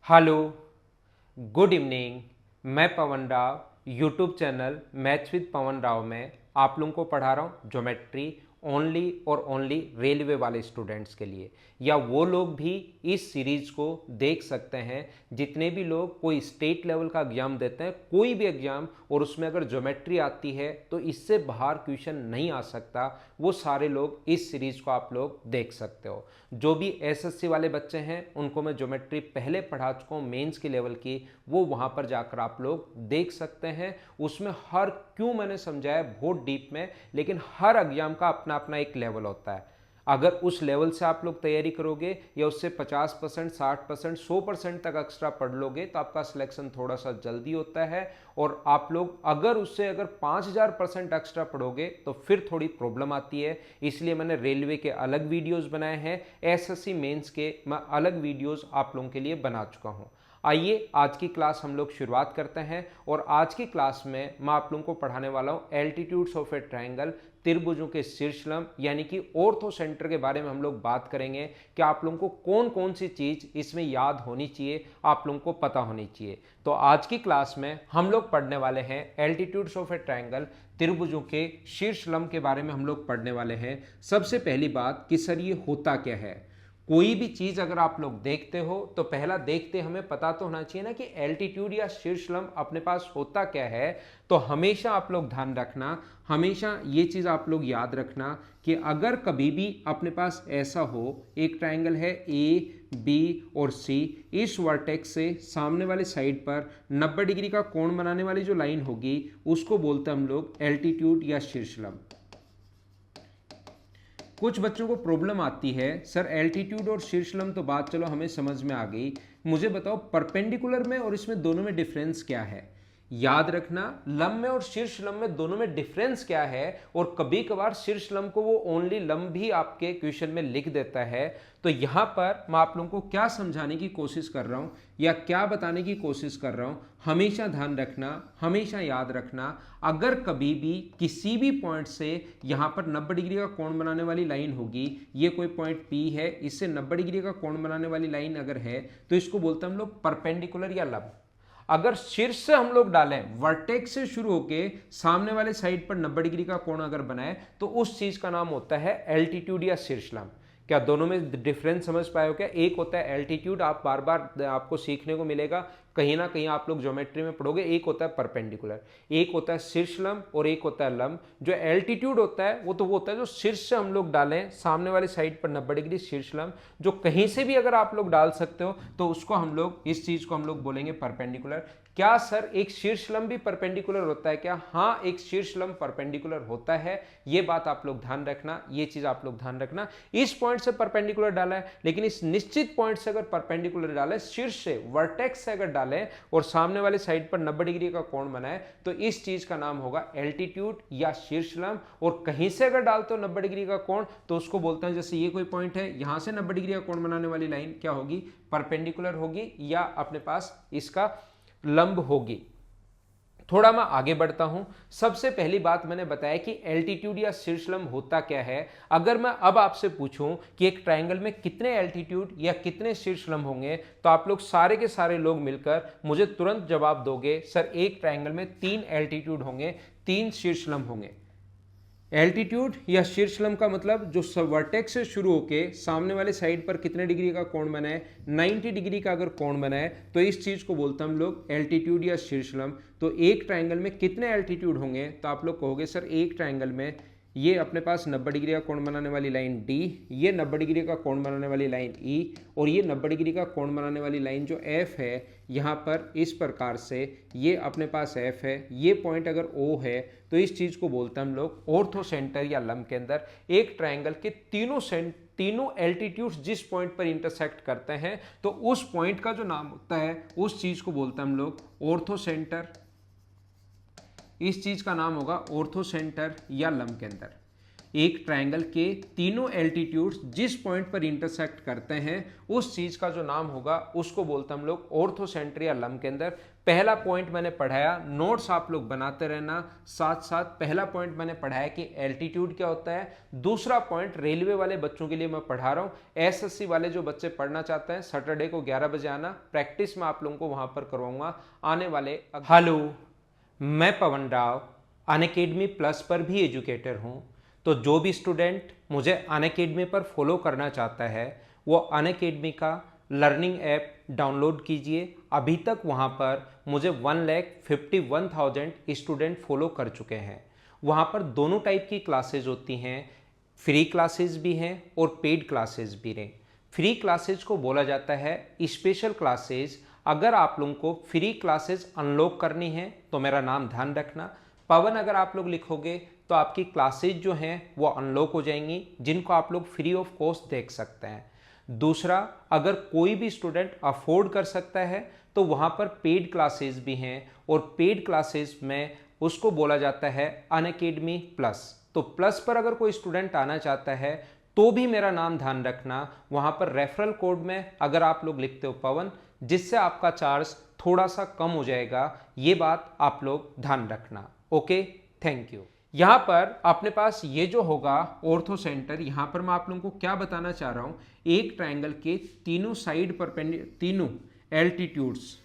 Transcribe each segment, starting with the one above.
Hello, good evening. मैं Pawan Rao, YouTube channel maths with Pawan Rao में आप लोगों को पढ़ा रहा हूँ ज्योमेट्री ओनली और ओनली रेलवे वाले स्टूडेंट्स के लिए, या वो लोग भी इस सीरीज को देख सकते हैं जितने भी लोग कोई स्टेट लेवल का एग्जाम देते हैं, कोई भी एग्जाम, और उसमें अगर ज्योमेट्री आती है तो इससे बाहर क्वेश्चन नहीं आ सकता, वो सारे लोग इस सीरीज को आप लोग देख सकते हो। जो भी एसएससी वाले बच्चे हैं उनको मैं ज्योमेट्री पहले पढ़ा चुका हूँ मेंस के लेवल की, वो वहां पर जाकर आप लोग देख सकते हैं। उसमें हर क्यों मैंने समझाया बहुत डीप में, लेकिन हर एग्जाम का अपना अपना एक लेवल होता है। अगर उस लेवल से आप लोग तैयारी करोगे या उससे 50%, 60%, 100% तक एक्स्ट्रा पढ़ लोगे तो आपका सिलेक्शन थोड़ा सा जल्दी होता है। और आप लोग अगर 5000% एक्स्ट्रा पढ़ोगे तो फिर थोड़ी प्रॉब्लम आती है। इसलिए मैंने रेलवे के अलग वीडियोस बनाए हैं, एसएससी मेंस के मैं अलग वीडियोस आप लोगों के लिए बना चुका हूं। आइए आज की क्लास हम लोग शुरुआत करते हैं। और आज की क्लास में मैं आप लोगों को पढ़ाने वाला हूं एल्टीट्यूड्स ऑफ ए ट्रायंगल, त्रिभुजों के शीर्षलंब यानी कि ऑर्थो सेंटर के बारे में हम लोग बात करेंगे कि आप लोगों को कौन कौन सी चीज इसमें याद होनी चाहिए, आप लोगों को पता होनी चाहिए। तो आज की क्लास में हम लोग पढ़ने वाले हैं एल्टीट्यूड्स ऑफ ए ट्रायंगल, त्रिभुजों के शीर्षलंब के बारे में हम लोग पढ़ने वाले हैं। सबसे पहली बात कि सर ये होता क्या है। कोई भी चीज अगर आप लोग देखते हो तो पहला देखते हमें पता तो होना चाहिए ना कि एल्टीट्यूड या शीर्षलंब अपने पास होता क्या है। तो हमेशा आप लोग ध्यान रखना, हमेशा ये चीज आप लोग याद रखना कि अगर कभी भी अपने पास ऐसा हो, एक ट्रायंगल है ए बी और सी, इस वर्टेक्स से सामने वाले साइड पर 90 डिग्री का कोण बनाने वाली जो लाइन होगी उसको बोलते हैं हम लोग एल्टीट्यूड या शीर्षलंब। कुछ बच्चों को प्रॉब्लम आती है, सर एल्टीट्यूड और शीर्षलंब तो बात चलो हमें समझ में आ गई, मुझे बताओ परपेंडिकुलर में और इसमें दोनों में डिफरेंस क्या है। याद रखना लंब में और शीर्षलंब में दोनों में डिफरेंस क्या है। और कभी कभार शीर्षलंब को वो ओनली लंब भी आपके क्वेश्चन में लिख देता है। तो यहां पर मैं आप लोगों को क्या समझाने की कोशिश कर रहा हूं या क्या बताने की कोशिश कर रहा हूं, हमेशा ध्यान रखना, हमेशा याद रखना। अगर कभी भी किसी भी पॉइंट से यहां पर 90 डिग्री का कोण बनाने वाली लाइन होगी, ये कोई पॉइंट P है, इससे 90 डिग्री का कोण बनाने वाली लाइन अगर है तो इसको बोलते हैं हम लोग परपेंडिकुलर या लंब। अगर शीर्ष से हम लोग डालें, वर्टेक्स से शुरू होके सामने वाले साइड पर 90 डिग्री का कोण अगर बनाए तो उस चीज का नाम होता है एल्टीट्यूड या शीर्षलंब। क्या दोनों में डिफरेंस समझ पाए हो क्या? एक होता है एल्टीट्यूड, आप बार बार आपको सीखने को मिलेगा, कहीं ना कहीं आप लोग ज्योमेट्री में पढ़ोगे। एक होता है परपेंडिकुलर, एक होता है शीर्षलंब और एक होता है लंब। जो एल्टीट्यूड होता है वो होता है जो शीर्ष से हम लोग डालें सामने वाली साइड पर 90 डिग्री, शीर्षलंब जो कहीं से भी अगर आप लोग डाल सकते हो तो उसको हम लोग, इस चीज को हम लोग बोलेंगे परपेंडिकुलर। क्या सर एक शीर्षलंब भी परपेंडिकुलर होता है क्या? हाँ, एक शीर्षलंब परपेंडिकुलर होता है। ये बात आप लोग ध्यान रखना, ये चीज आप लोग ध्यान रखना। इस पॉइंट से परपेंडिकुलर डाला है, लेकिन इस निश्चित पॉइंट से अगर परपेंडिकुलर डाला है, शीर्ष से वर्टेक्स से अगर डालें और सामने वाले साइड पर 90 डिग्री का कोण बनाए तो इस चीज का नाम होगा एल्टीट्यूड या शीर्षलंब। और कहीं से अगर डालते हो 90 डिग्री का कोण तो उसको बोलते हैं, जैसे ये कोई पॉइंट है, यहां से 90 डिग्री का कोण बनाने वाली लाइन क्या होगी? परपेंडिकुलर होगी या अपने पास इसका लंब होगी। थोड़ा मैं आगे बढ़ता हूं। सबसे पहली बात मैंने बताया कि एल्टीट्यूड या शीर्षलंब होता क्या है। अगर मैं अब आपसे पूछूं कि एक ट्रायंगल में कितने एल्टीट्यूड या कितने शीर्षलंब होंगे तो आप लोग सारे के सारे लोग मिलकर मुझे तुरंत जवाब दोगे, सर एक ट्रायंगल में 3 एल्टीट्यूड होंगे, 3 शीर्षलंब होंगे। एल्टीट्यूड या शीर्षलंब का मतलब जो वर्टेक्स से शुरू होके सामने वाले साइड पर कितने डिग्री का कोण बनाए, 90 डिग्री का अगर कोण बनाए तो इस चीज को बोलते हैं हम लोग एल्टीट्यूड या शीर्षलंब। तो एक ट्रायंगल में कितने एल्टीट्यूड होंगे तो आप लोग कहोगे सर एक ट्रायंगल में ये अपने पास 90 डिग्री का कोण बनाने वाली लाइन D, ये 90 डिग्री का कोण बनाने वाली लाइन E और ये 90 डिग्री का कोण बनाने वाली लाइन जो F है, यहाँ पर इस प्रकार से ये अपने पास F है, ये पॉइंट अगर O है तो इस चीज को बोलते हैं हम लोग ऑर्थो सेंटर या लंब के अंदर एक ट्रायंगल के तीनों एल्टीट्यूड्स जिस पॉइंट पर इंटरसेक्ट करते हैं तो उस पॉइंट का जो नाम होता है उस चीज को बोलते हैं हम लोग ऑर्थो सेंटर। इस चीज का नाम होगा ऑर्थो सेंटर या लंब के अंदर। एक ट्रायंगल के तीनों एल्टीट्यूड्स जिस पॉइंट पर इंटरसेक्ट करते हैं उस चीज का जो नाम होगा उसको बोलते हैं हम लोग ऑर्थोसेंटर या लंब केंद्र। पहला पॉइंट मैंने पढ़ाया, नोट्स आप लोग बनाते रहना साथ साथ। पहला पॉइंट मैंने पढ़ाया कि एल्टीट्यूड क्या होता है। दूसरा पॉइंट रेलवे वाले बच्चों के लिए मैं पढ़ा रहा हूँ, एसएससी वाले जो बच्चे पढ़ना चाहते हैं सैटरडे को 11 बजे आना, प्रैक्टिस में आप लोगों को वहां पर करवाऊंगा आने वाले। हेलो, मैं पवन राव अनअकैडमी प्लस पर भी एजुकेटर हूँ। तो जो भी स्टूडेंट मुझे अनअकैडमी पर फॉलो करना चाहता है वो अनअकैडमी का लर्निंग ऐप डाउनलोड कीजिए। अभी तक वहाँ पर मुझे 1,51,000 स्टूडेंट फॉलो कर चुके हैं। वहाँ पर दोनों टाइप की क्लासेज होती हैं, फ्री क्लासेज भी हैं और पेड क्लासेज भी हैं। फ्री क्लासेज को बोला जाता है स्पेशल क्लासेज। अगर आप लोगों को फ्री क्लासेज अनलॉक करनी है तो मेरा नाम ध्यान रखना, पवन अगर आप लोग लिखोगे तो आपकी क्लासेज जो हैं वो अनलॉक हो जाएंगी, जिनको आप लोग फ्री ऑफ कॉस्ट देख सकते हैं। दूसरा, अगर कोई भी स्टूडेंट अफोर्ड कर सकता है तो वहाँ पर पेड क्लासेस भी हैं, और पेड क्लासेस में उसको बोला जाता है अनअकैडमी प्लस। तो प्लस पर अगर कोई स्टूडेंट आना चाहता है तो भी मेरा नाम ध्यान रखना, वहाँ पर रेफरल कोड में अगर आप लोग लिखते हो पवन, जिससे आपका चार्ज थोड़ा सा कम हो जाएगा। ये बात आप लोग ध्यान रखना। Okay, thank you. यहाँ पर अपने पास ये जो होगा ऑर्थो सेंटर, यहाँ पर मैं आप लोगों को क्या बताना चाह रहा हूँ, एक ट्रायंगल के तीनों साइड तीनों एल्टीट्यूड्स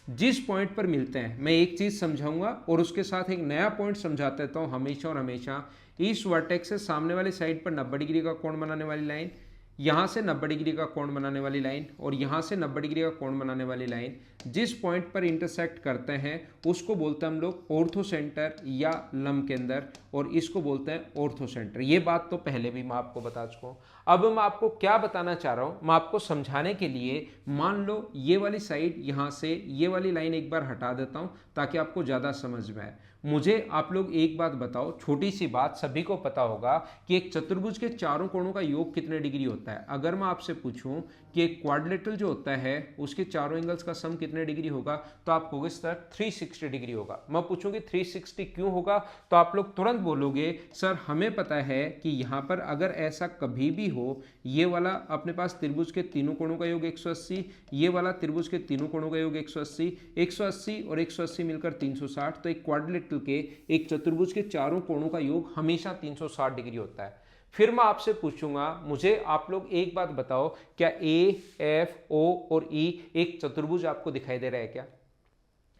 जिस पॉइंट पर मिलते हैं, मैं एक चीज़ समझाऊंगा और उसके साथ एक नया पॉइंट समझा देता हूँ हमेशा और हमेशा। इस वर्टेक्स से सामने वाली साइड पर 90 डिग्री का कोण बनाने वाली लाइन, यहाँ से 90 डिग्री का कोण बनाने वाली लाइन और यहाँ से 90 डिग्री का कोण बनाने वाली लाइन जिस पॉइंट पर इंटरसेक्ट करते हैं उसको बोलते हैं हम लोग ऑर्थो सेंटर या लंब केंद्र, और इसको बोलते हैं ऑर्थो सेंटर। ये बात तो पहले भी मैं आपको बता चुका हूँ। अब मैं आपको क्या बताना चाह रहा हूँ, मैं आपको समझाने के लिए मान लो ये वाली साइड यहाँ से ये वाली लाइन एक बार हटा देता हूँ ताकि आपको ज़्यादा समझ में आए। मुझे आप लोग एक बात बताओ, छोटी सी बात, सभी को पता होगा कि एक चतुर्भुज के चारों कोणों का योग कितने डिग्री होता है। अगर मैं आपसे पूछूं कि एक क्वाड्रिलेटरल जो होता है उसके चारों एंगल्स का सम कितने डिग्री होगा, तो आप कहोगे सर 360 डिग्री होगा। मैं पूछूंगी 360 क्यों होगा, तो आप लोग तुरंत बोलोगे सर हमें पता है कि यहाँ पर अगर ऐसा कभी भी हो, ये वाला अपने पास त्रिभुज के तीनों कोणों का योग 180, ये वाला त्रिभुज के तीनों कोणों का योग 180, 180 और 180 मिलकर 360, तो एक क्वाड्रिलेटरल के एक चतुर्भुज के चारों कोणों का योग हमेशा 360 डिग्री होता है। फिर मैं आपसे पूछूंगा, मुझे आप लोग एक बात बताओ, क्या ए, एफ, ओ और ई एक चतुर्भुज आपको दिखाई दे रहा है क्या?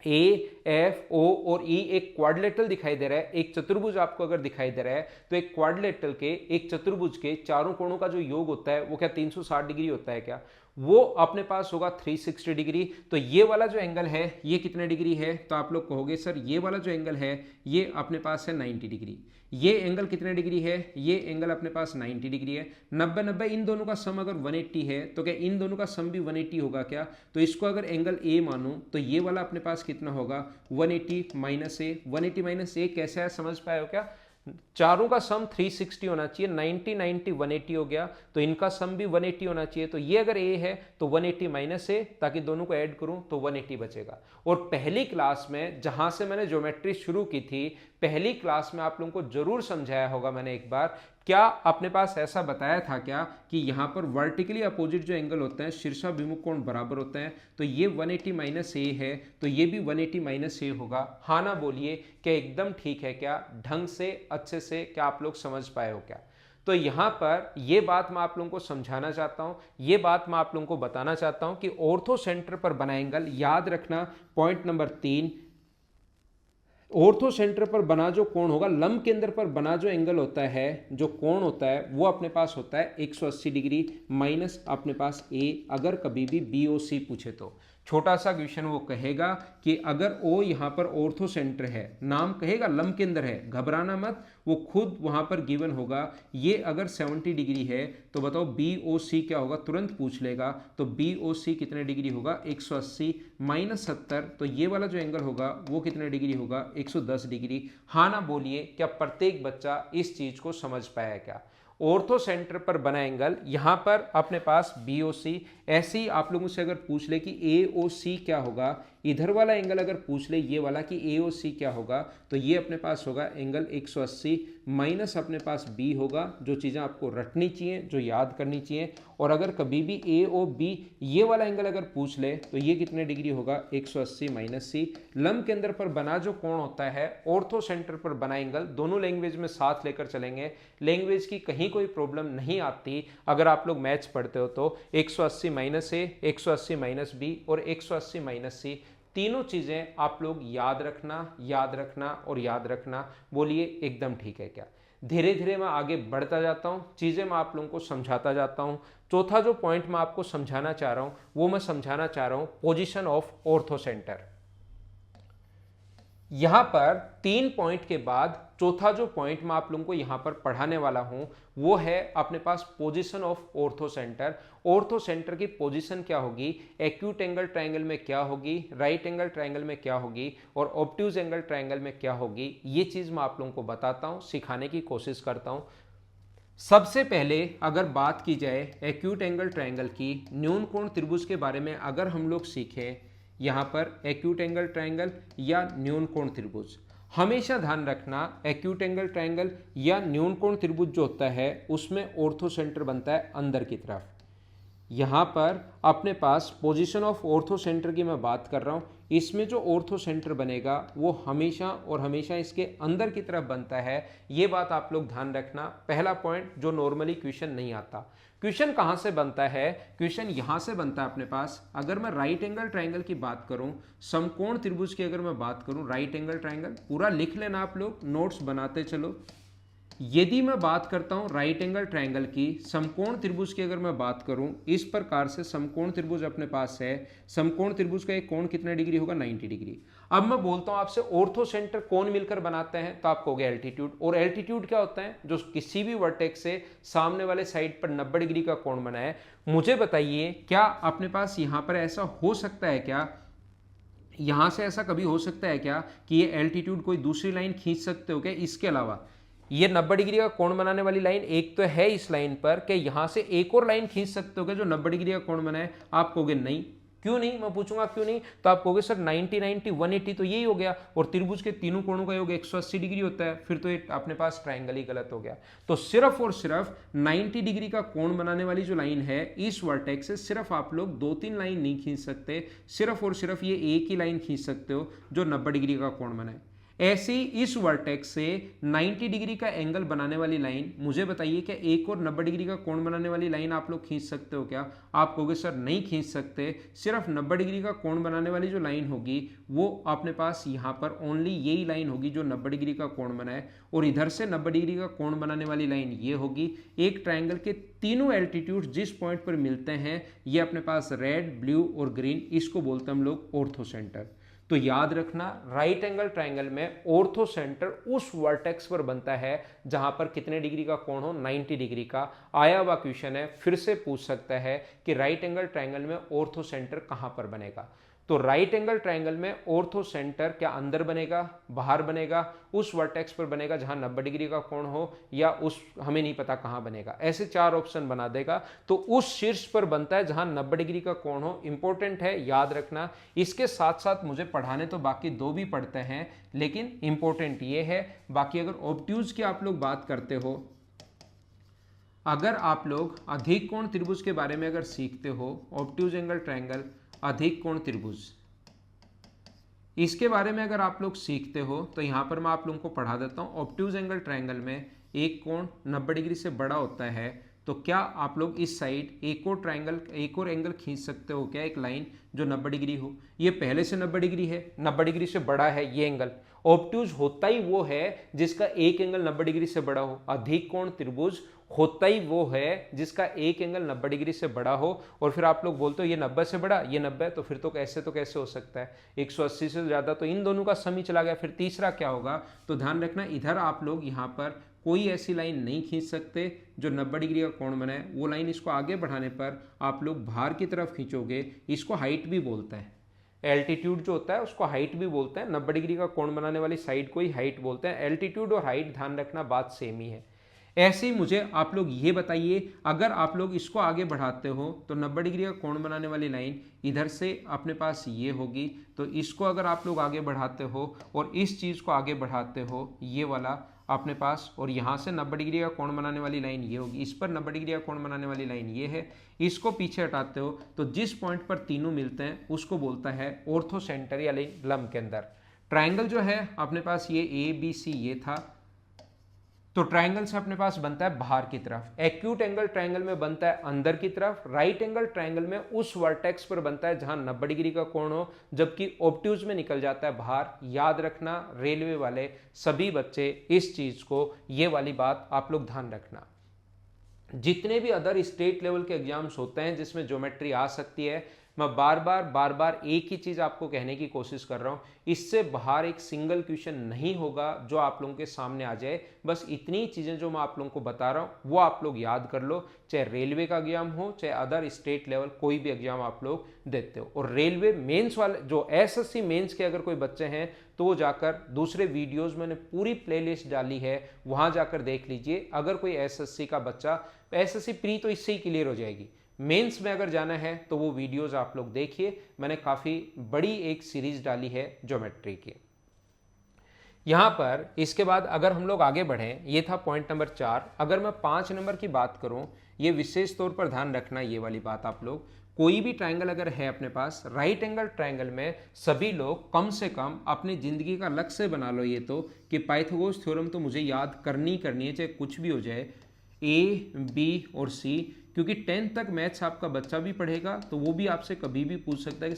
ए, एफ, ओ और ई एक क्वाड्रिलेटरल दिखाई दे रहा है, एक चतुर्भुज आपको अगर दिखाई दे रहा है तो एक क्वाड्रिलेटरल के एक चतुर्भुज के चारों कोणों का जो योग होता है वो क्या 360 डिग्री होता है क्या? वो अपने पास होगा 360 डिग्री। तो ये वाला जो एंगल है ये कितने डिग्री है, तो आप लोग कहोगे सर ये वाला जो एंगल है ये अपने पास है 90 डिग्री। ये एंगल कितने डिग्री है, ये एंगल अपने पास 90 डिग्री है। 90 90 इन दोनों का सम अगर 180 है तो क्या इन दोनों का सम भी 180 होगा क्या? तो इसको अगर एंगल ए मानूं तो ये वाला अपने पास कितना होगा 180 माइनस ए। 180 माइनस ए कैसे है, समझ पाए हो क्या? चारों का सम 360 होना चाहिए, 90 90 180 हो गया, तो इनका सम भी 180 होना चाहिए। तो ये अगर ए है तो 180 माइनस ए, ताकि दोनों को ऐड करूं तो 180 बचेगा। और पहली क्लास में जहां से मैंने ज्योमेट्री शुरू की थी, पहली क्लास में आप लोगों को जरूर समझाया होगा मैंने एक बार, क्या अपने पास ऐसा बताया था क्या कि यहाँ पर वर्टिकली अपोजिट जो एंगल होते हैं शीर्षाभिमुख कोण बराबर होते हैं, तो ये 180 माइनस ए है तो ये भी 180 माइनस ए होगा। हाँ ना बोलिए, क्या एकदम ठीक है क्या? ढंग से अच्छे से क्या आप लोग समझ पाए हो क्या? तो यहाँ पर ये बात मैं आप लोगों को समझाना चाहता हूँ, ये बात मैं आप लोगों को बताना चाहता हूँ कि ऑर्थो सेंटर पर बना एंगल, याद रखना पॉइंट नंबर 3, ऑर्थो सेंटर पर बना जो कोण होगा, लंब केंद्र पर बना जो एंगल होता है, जो कोण होता है वो अपने पास होता है 180 डिग्री माइनस अपने पास ए। अगर कभी भी बी ओ सी पूछे तो छोटा सा क्वेश्चन वो कहेगा कि अगर ओ यहाँ पर ऑर्थो सेंटर है, नाम कहेगा लंब केंद्र है, घबराना मत, वो खुद वहाँ पर गिवन होगा। ये अगर 70 डिग्री है तो बताओ बी ओ सी क्या होगा, तुरंत पूछ लेगा। तो बी ओ सी कितने डिग्री होगा 180 माइनस 70, तो ये वाला जो एंगल होगा वो कितने डिग्री होगा 110 डिग्री। हाँ ना बोलिए, क्या प्रत्येक बच्चा इस चीज को समझ पाया क्या? ऑर्थो सेंटर पर बना एंगल, यहां पर अपने पास BOC ऐसे ही आप लोगों से अगर पूछ ले कि ए ओ सी क्या होगा, इधर वाला एंगल अगर पूछ ले ये वाला कि ए ओ सी क्या होगा, तो ये अपने पास होगा एंगल 180 माइनस अपने पास बी होगा, जो चीज़ें आपको रटनी चाहिए, जो याद करनी चाहिए। और अगर कभी भी ए ओ बी ये वाला एंगल अगर पूछ ले तो ये कितने डिग्री होगा, 180 माइनस सी। लंब के अंदर पर बना जो कोण होता है ऑर्थो सेंटर पर बना एंगल, दोनों लैंग्वेज में साथ लेकर चलेंगे, लैंग्वेज की कहीं कोई प्रॉब्लम नहीं आती। अगर आप लोग मैथ्स पढ़ते हो तो 180 माइनस ए, 180 माइनस बी और 180 माइनस सी, तीनों चीजें आप लोग याद रखना, याद रखना और याद रखना। बोलिए एकदम ठीक है क्या? धीरे धीरे मैं आगे बढ़ता जाता हूं, चीजें मैं आप लोगों को समझाता जाता हूं। चौथा जो पॉइंट मैं आपको समझाना चाह रहा हूं वो मैं समझाना चाह रहा हूं पोजीशन ऑफ ऑर्थो सेंटर। यहां पर 3 पॉइंट के बाद चौथा जो पॉइंट मैं आप लोगों को यहां पर पढ़ाने वाला हूं वो है अपने पास position of orthocentre. Orthocentre की पोजीशन क्या होगी, एक्यूट एंगल ट्रायंगल में क्या होगी, राइट एंगल ट्रायंगल में क्या होगी और ऑब्ट्यूज एंगल ट्रायंगल में क्या होगी, ये चीज मैं आप लोगों को बताता हूं, सिखाने की कोशिश करता हूं। सबसे पहले अगर बात की जाए एक्यूट एंगल ट्रायंगल की, न्यून कोण त्रिभुज के बारे में अगर हम लोग सीखें, यहां पर एक्यूट एंगल ट्रायंगल या न्यून कोण त्रिभुज, हमेशा ध्यान रखना एक्यूट एंगल ट्रायंगल या न्यून कोण त्रिभुज जो होता है उसमें ऑर्थो सेंटर बनता है अंदर की तरफ। यहां पर अपने पास पोजीशन ऑफ ऑर्थो सेंटर की मैं बात कर रहा हूं, इसमें जो ऑर्थो सेंटर बनेगा वो हमेशा और हमेशा इसके अंदर की तरफ बनता है। ये बात आप लोग ध्यान रखना। पहला पॉइंट जो नॉर्मली क्वेश्चन नहीं आता, क्वेश्चन कहां से बनता है, क्वेश्चन यहां से बनता है अपने पास। अगर मैं राइट एंगल ट्रायंगल की बात करूं, समकोण त्रिभुज की अगर मैं बात करूं, राइट एंगल ट्रायंगल पूरा लिख लेना आप लोग, नोट्स बनाते चलो। यदि मैं बात करता हूं राइट एंगल ट्रायंगल की, समकोण त्रिभुज की अगर मैं बात करूं, इस प्रकार से समकोण त्रिभुज अपने पास है। समकोण त्रिभुज का एक कोण कितना डिग्री होगा, 90 डिग्री। अब मैं बोलता हूं आपसे ऑर्थो सेंटर कौन मिलकर बनाते हैं, तो आपको हो गया एल्टीट्यूड। और एल्टीट्यूड क्या होता है, जो किसी भी वर्टेक्स से सामने वाले साइड पर 90 डिग्री का कोण बनाए। मुझे बताइए क्या अपने पास यहां पर ऐसा हो सकता है क्या, यहां से ऐसा कभी हो सकता है क्या कि ये एल्टीट्यूड कोई दूसरी लाइन खींच सकते हो क्या इसके अलावा? ये 90 डिग्री का कोण बनाने वाली लाइन एक तो है इस लाइन पर, कि यहां से एक और लाइन खींच सकते हो क्या जो 90 डिग्री का कोण बनाए? आप कहोगे नहीं। क्यों नहीं? मैं पूछूंगा क्यों नहीं, तो आप कहोगे सर 90 90 180 तो यही हो गया, और त्रिभुज के तीनों कोणों का योग 180 डिग्री होता है, फिर तो ये अपने पास ट्रायंगल ही गलत हो गया। तो सिर्फ और सिर्फ 90 डिग्री का कोण बनाने वाली जो लाइन है इस वर्टेक्स से सिर्फ आप लोग 2-3 लाइन नहीं खींच सकते, सिर्फ और सिर्फ ये एक ही लाइन खींच सकते हो जो 90 डिग्री का कोण बनाए। ऐसे ही इस वर्टेक्स से 90 डिग्री का एंगल बनाने वाली लाइन, मुझे बताइए क्या एक और 90 डिग्री का कोण बनाने वाली लाइन आप लोग खींच सकते हो क्या? आप कहोगे सर नहीं खींच सकते। सिर्फ 90 डिग्री का कोण बनाने वाली जो लाइन होगी वो अपने पास यहाँ पर ओनली यही लाइन होगी जो 90 डिग्री का कोण बनाए, और इधर से 90 डिग्री का कोण बनाने वाली लाइन ये होगी। एक ट्रायंगल के तीनों एल्टीट्यूड जिस पॉइंट पर मिलते हैं ये अपने पास रेड, ब्लू और ग्रीन, इसको बोलते हैं हम लोग ऑर्थो सेंटर। तो याद रखना राइट एंगल ट्रायंगल में ऑर्थो सेंटर उस वर्टेक्स पर बनता है जहां पर कितने डिग्री का कोण हो, 90 डिग्री का। आया हुआ क्वेश्चन है, फिर से पूछ सकता है कि राइट एंगल ट्रायंगल में ऑर्थो सेंटर कहां पर बनेगा। तो राइट एंगल ट्रायंगल में ऑर्थो सेंटर क्या अंदर बनेगा, बाहर बनेगा, उस वर्टेक्स पर बनेगा जहां 90 डिग्री का कोण हो, या उस हमें नहीं पता कहां बनेगा। ऐसे 4 ऑप्शन बना देगा। तो उस शीर्ष पर बनता है जहां 90 डिग्री का कोण हो। इंपॉर्टेंट है, याद रखना। इसके साथ साथ मुझे पढ़ाने तो बाकी 2 भी पढ़ते हैं, लेकिन इंपॉर्टेंट ये है। बाकी अगर ऑब्ट्यूज की आप लोग बात करते हो, अगर आप लोग अधिक कोण त्रिभुज के बारे में अगर सीखते हो, ऑब्ट्यूज एंगल ट्रायंगल, अधिक कोण त्रिभुज, इसके बारे में अगर आप लोग सीखते हो तो यहां पर मैं आप लोगों को पढ़ा देता हूं। ऑब्ट्यूज एंगल ट्रायंगल में एक कोण 90 डिग्री से बड़ा होता है, तो क्या आप लोग इस साइड एक और ट्रायंगल, एक और एंगल खींच सकते हो क्या, एक लाइन जो 90 डिग्री हो? ये पहले से 90 डिग्री है, 90 डिग्री से बड़ा है ये एंगल। ऑब्ट्यूज होता ही वो है जिसका एक एंगल 90 डिग्री से बड़ा हो। अधिक कोण त्रिभुज होता ही वो है जिसका एक एंगल 90 डिग्री से बड़ा हो। और फिर आप लोग बोलते हो ये 90 से बड़ा, ये 90, तो फिर तो कैसे हो सकता है, 180 से ज्यादा, तो इन दोनों का सम ही चला गया। फिर तीसरा क्या होगा, तो ध्यान रखना इधर आप लोग यहाँ पर कोई ऐसी लाइन नहीं खींच सकते जो 90 डिग्री का कोण बनाए। वो लाइन इसको आगे बढ़ाने पर आप लोग बाहर की तरफ खींचोगे, इसको हाइट भी बोलते हैं। एल्टीट्यूड जो होता है उसको हाइट भी बोलते हैं, 90 डिग्री का कोण बनाने वाली साइड को ही हाइट बोलते हैं। एल्टीट्यूड और हाइट ध्यान रखना बात सेम ही है। ऐसे ही मुझे आप लोग ये बताइए, अगर आप लोग इसको आगे बढ़ाते हो तो 90 डिग्री का कोण बनाने वाली लाइन इधर से अपने पास ये होगी, तो इसको अगर आप लोग आगे बढ़ाते हो और इस चीज़ को आगे बढ़ाते हो ये वाला अपने पास, और यहाँ से 90 डिग्री का कोण बनाने वाली लाइन ये होगी, इस पर 90 डिग्री का कोण बनाने वाली लाइन ये है, इसको पीछे हटाते हो तो जिस पॉइंट पर तीनों मिलते हैं उसको बोलता है ऑर्थो सेंटर या लंब के अंदर। ट्राइंगल जो है अपने पास ये ए बी सी ये था, तो ट्राइंगल से अपने पास बनता है बाहर की तरफ, एक्यूट एंगल ट्राइंगल में बनता है अंदर की तरफ, राइट एंगल ट्राइंगल में उस वर्टेक्स पर बनता है जहां 90 डिग्री का कोण हो, जबकि ऑब्ट्यूज में निकल जाता है बाहर। याद रखना रेलवे वाले सभी बच्चे इस चीज को, ये वाली बात आप लोग ध्यान रखना। जितने भी अदर स्टेट लेवल के एग्जाम्स होते हैं जिसमें ज्योमेट्री आ सकती है, मैं बार बार एक ही चीज आपको कहने की कोशिश कर रहा हूं, इससे बाहर एक सिंगल क्वेश्चन नहीं होगा जो आप लोगों के सामने आ जाए। बस इतनी चीजें जो मैं आप लोगों को बता रहा हूं वो आप लोग याद कर लो, चाहे रेलवे का एग्जाम हो चाहे अदर स्टेट लेवल कोई भी एग्जाम आप लोग देते हो। और रेलवे मेंस वाले जो एसएससी मेंस के अगर कोई बच्चे हैं तो वो जाकर दूसरे वीडियोस मैंने पूरी प्लेलिस्ट डाली है, वहां जाकर देख लीजिए। अगर कोई एसएससी का बच्चा, एसएससी प्री तो इससे ही क्लियर हो जाएगी, मेंस में अगर जाना है तो वो वीडियोस आप लोग देखिए, मैंने काफ़ी बड़ी एक सीरीज डाली है ज्योमेट्री की। यहाँ पर इसके बाद अगर हम लोग आगे बढ़ें, ये था पॉइंट नंबर 4। अगर मैं 5 नंबर की बात करूँ, ये विशेष तौर पर ध्यान रखना ये वाली बात आप लोग, कोई भी ट्रायंगल अगर है अपने पास, राइट एंगल ट्रायंगल में सभी लोग कम से कम अपनी ज़िंदगी का लक्ष्य बना लो ये तो, कि पाइथागोरस थ्योरम तो मुझे याद करनी है चाहे कुछ भी हो जाए, ए बी और सी, क्योंकि 10th तक मैथ्स आपका बच्चा भी पढ़ेगा तो वो भी आपसे कभी भी पूछ सकता है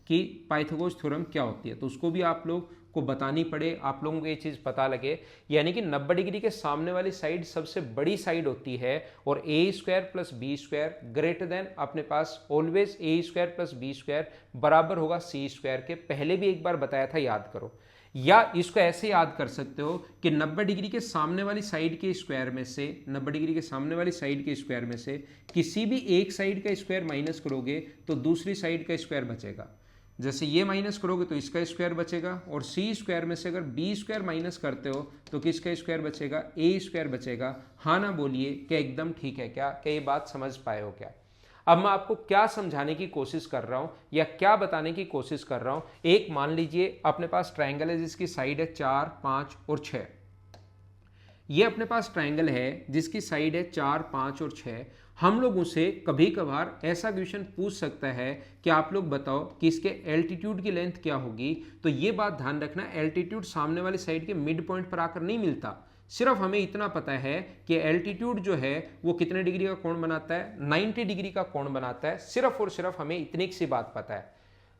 कि पाइथागोरस थ्योरम क्या होती है, तो उसको भी आप लोग को बतानी पड़े, आप लोगों को ये चीज़ पता लगे। यानी कि 90 डिग्री के सामने वाली साइड सबसे बड़ी साइड होती है, और ए square plus b square greater than अपने पास always a square plus b square बराबर होगा सी स्क्वायर के। पहले भी एक बार बताया था, याद करो। या इसको ऐसे याद कर सकते हो कि 90 डिग्री के सामने वाली साइड के स्क्वायर में से, 90 डिग्री के सामने वाली साइड के स्क्वायर में से किसी भी एक साइड का स्क्वायर माइनस करोगे तो दूसरी साइड का स्क्वायर बचेगा। जैसे ये माइनस करोगे तो इसका स्क्वायर बचेगा, और सी स्क्वायर में से अगर बी स्क्वायर माइनस करते हो तो किसका स्क्वायर बचेगा, ए स्क्वायर बचेगा। हाँ ना बोलिए, क्या एकदम ठीक है क्या ये बात समझ पाए हो क्या? अब मैं आपको क्या समझाने की कोशिश कर रहा हूं या क्या बताने की कोशिश कर रहा हूं, एक मान लीजिए अपने पास ट्रायंगल है जिसकी साइड है 4, 5 और 6। ये अपने पास ट्रायंगल है जिसकी साइड है 4, 5 और 6। हम लोगों से कभी कभार ऐसा क्वेश्चन पूछ सकता है कि आप लोग बताओ कि इसके एल्टीट्यूड की लेंथ क्या होगी। तो ये बात ध्यान रखना, एल्टीट्यूड सामने वाली साइड के मिड पॉइंट पर आकर नहीं मिलता। सिर्फ हमें इतना पता है कि एल्टीट्यूड जो है वो कितने डिग्री का कोण बनाता है, 90 डिग्री का कोण बनाता है। सिर्फ और सिर्फ हमें इतनी सी बात पता है,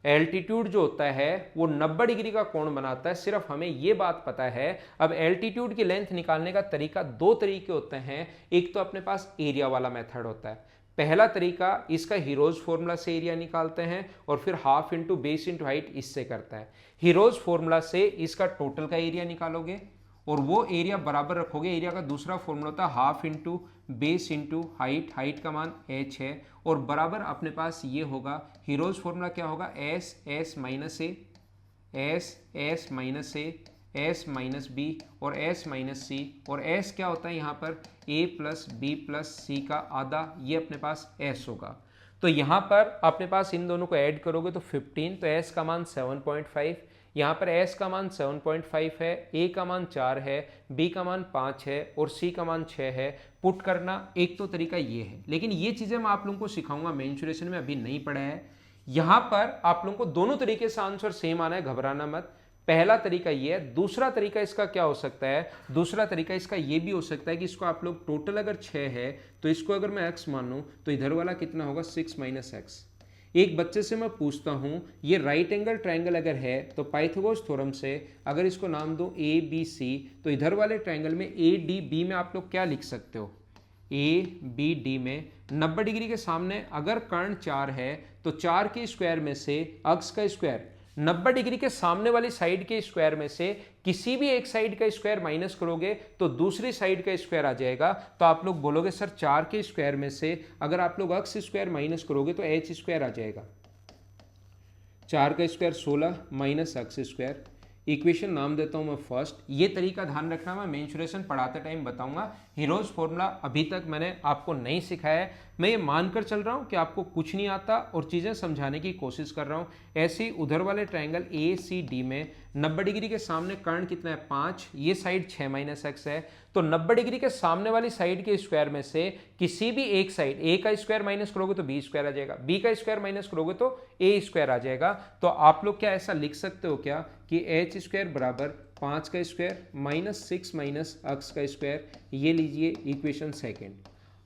एल्टीट्यूड जो होता है वो 90 डिग्री का कोण बनाता है, सिर्फ हमें ये बात पता है। अब एल्टीट्यूड की लेंथ निकालने का तरीका, दो तरीके होते हैं। एक तो अपने पास एरिया वाला मेथड होता है। पहला तरीका इसका हीरोज फॉर्मूला से एरिया निकालते हैं, और फिर half into base into height इससे करता है। हीरोज फॉर्मूला से इसका टोटल का एरिया निकालोगे और वो एरिया बराबर रखोगे। एरिया का दूसरा फॉर्मूला होता है half into base into height, height का मान h है, और बराबर अपने पास ये होगा, हीरोज फॉर्मूला क्या होगा, एस एस माइनस ए, एस एस माइनस ए, एस माइनस बी और एस माइनस सी। और एस क्या होता है यहाँ पर, ए प्लस बी प्लस सी का आधा, ये अपने पास एस होगा। तो यहाँ पर अपने पास इन दोनों को ऐड करोगे तो 15, तो एस का मान 7.5, यहाँ पर s का मान 7.5 है, a का मान 4 है, b का मान 5 है और c का मान 6 है। पुट करना एक तो तरीका ये है, लेकिन ये चीज़ें मैं आप लोगों को सिखाऊंगा मेंसुरेशन में, अभी नहीं पढ़ा है। यहाँ पर आप लोगों को दोनों तरीके से आंसर सेम आना है, घबराना मत। पहला तरीका ये है। दूसरा तरीका इसका क्या हो सकता है, दूसरा तरीका इसका ये भी हो सकता है कि इसको आप लोग टोटल अगर 6 है तो इसको अगर मैं x मानूं तो इधर वाला कितना होगा, 6 माइनस एक्स। एक बच्चे से मैं पूछता हूं, ये राइट एंगल ट्रायंगल अगर है तो पाइथागोरस थ्योरम से अगर इसको नाम दूं ए बी सी, तो इधर वाले ट्रायंगल में ए डी बी में आप लोग क्या लिख सकते हो, ए बी डी में 90 डिग्री के सामने अगर कर्ण 4 है तो 4 के स्क्वायर में से अक्ष का स्क्वायर, 90 डिग्री के सामने वाली साइड के स्क्वायर में से किसी भी एक साइड का स्क्वायर माइनस करोगे तो दूसरी साइड का स्क्वायर आ जाएगा। तो आप लोग बोलोगे सर 4 के स्क्वायर में से अगर आप लोग अक्ष स्क्वायर माइनस करोगे तो h स्क्वायर आ जाएगा। 4 का स्क्वायर 16 माइनस अक्ष स्क्वायर, इक्वेशन नाम देता हूं मैं फर्स्ट। ये तरीका ध्यान रखना, मैं मेंसुरेशन पढ़ाते टाइम बताऊंगा। हीरोज फॉर्मूला अभी तक मैंने आपको नहीं सिखाया है, मैं ये मानकर चल रहा हूँ कि आपको कुछ नहीं आता और चीज़ें समझाने की कोशिश कर रहा हूँ। ऐसे ही उधर वाले ट्रायंगल ए सी डी में 90 डिग्री के सामने कर्ण कितना है 5, ये साइड 6 माइनस एक्स है, तो 90 डिग्री के सामने वाली साइड के स्क्वायर में से किसी भी एक साइड ए का स्क्वायर माइनस करोगे तो बी स्क्वायर आ जाएगा, बी का स्क्वायर माइनस करोगे तो ए स्क्वायर आ जाएगा। तो आप लोग क्या ऐसा लिख सकते हो क्या कि एच स्क्वायर बराबर 5 का स्क्वायर माइनस 6 माइनस एक्स का स्क्वायर, ये लीजिए इक्वेशन सेकेंड।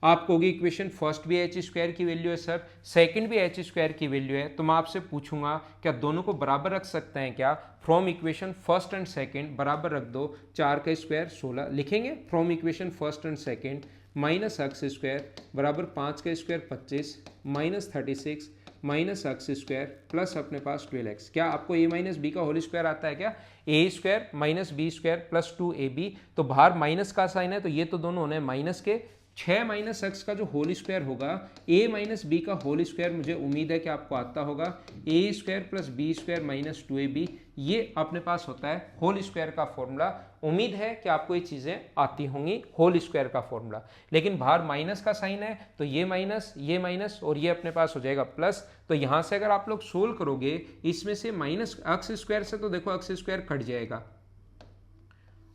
आप कहोगे इक्वेशन फर्स्ट भी एच स्क्वायर की वैल्यू है सर, सेकंड भी एच स्क्वायर की वैल्यू है, तो मैं आपसे पूछूंगा क्या दोनों को बराबर रख सकते हैं क्या? From equation first and second बराबर रख दो, 4 का स्क्वायर 16 लिखेंगे from equation first and second, minus x square बराबर 5 का square 25 minus 36 minus x square plus अपने पास 12x। क्या आपको a माइनस बी का होल स्क्वायर आता है क्या? A square minus b square plus 2ab, तो बाहर माइनस का साइन है तो ये तो दोनों होने माइनस के। 6 माइनस एक्स का जो होल स्क्वायर होगा a माइनस बी का होल स्क्वायर, मुझे उम्मीद है कि आपको आता होगा, a square plus b square minus 2ab, ये अपने पास होता है होल स्क्वायर का फॉर्मूला। उम्मीद है कि आपको ये चीज़ें आती होंगी, होल स्क्वायर का फॉर्मूला। लेकिन बाहर माइनस का साइन है तो ये माइनस और ये अपने पास हो जाएगा प्लस। तो यहाँ से अगर आप लोग सोल्व करोगे इसमें से माइनस एक्स स्क्वायर से, तो देखो एक्स स्क्वायर कट जाएगा,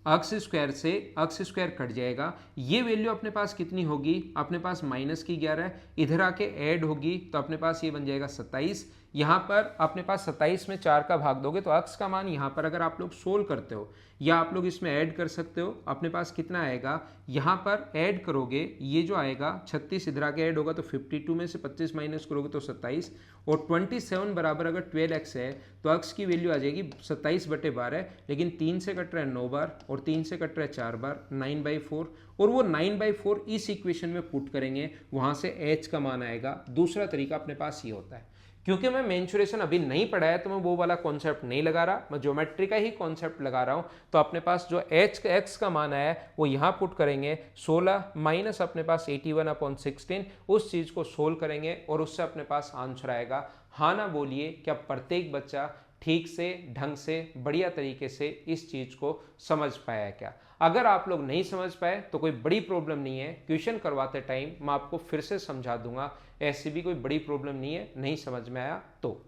एक्स स्क्वायर से एक्स स्क्वायर कट जाएगा, ये वैल्यू अपने पास कितनी होगी? अपने पास माइनस की 11, इधर आके ऐड होगी तो अपने पास ये बन जाएगा 27। यहाँ पर अपने पास 27 में 4 का भाग दोगे तो एक्स का मान यहाँ पर अगर आप लोग सोल्व करते हो या आप लोग इसमें ऐड कर सकते हो, अपने पास कितना आएगा? यहाँ पर ऐड करोगे ये जो आएगा 36, इधर आके ऐड होगा तो 52 में से 25 माइनस करोगे तो 27, और 27 बराबर अगर 12x है तो x की वैल्यू आ जाएगी 27/12, लेकिन 3 से कट रहा है 9 बार और 3 से कट रहा है 4 बार, 9/4, और वो 9/4 इस इक्वेशन में पुट करेंगे, वहां से h का मान आएगा। दूसरा तरीका अपने पास ये होता है, क्योंकि मैं मेंसुरेशन अभी नहीं पढ़ा है तो मैं वो वाला कॉन्सेप्ट नहीं लगा रहा, मैं ज्योमेट्री का ही कॉन्सेप्ट लगा रहा हूँ। तो अपने पास जो एक्स का मान आया है वो यहाँ पुट करेंगे, 16 माइनस अपने पास 81/16, उस चीज़ को सोल्व करेंगे और उससे अपने पास आंसर आएगा। हाँ ना बोलिए, क्या प्रत्येक बच्चा ठीक से ढंग से बढ़िया तरीके से इस चीज़ को समझ पाया क्या? अगर आप लोग नहीं समझ पाए तो कोई बड़ी प्रॉब्लम नहीं है, क्वेश्चन करवाते टाइम मैं आपको फिर से समझा दूंगा, ऐसी भी कोई बड़ी प्रॉब्लम नहीं है, नहीं समझ में आया तो।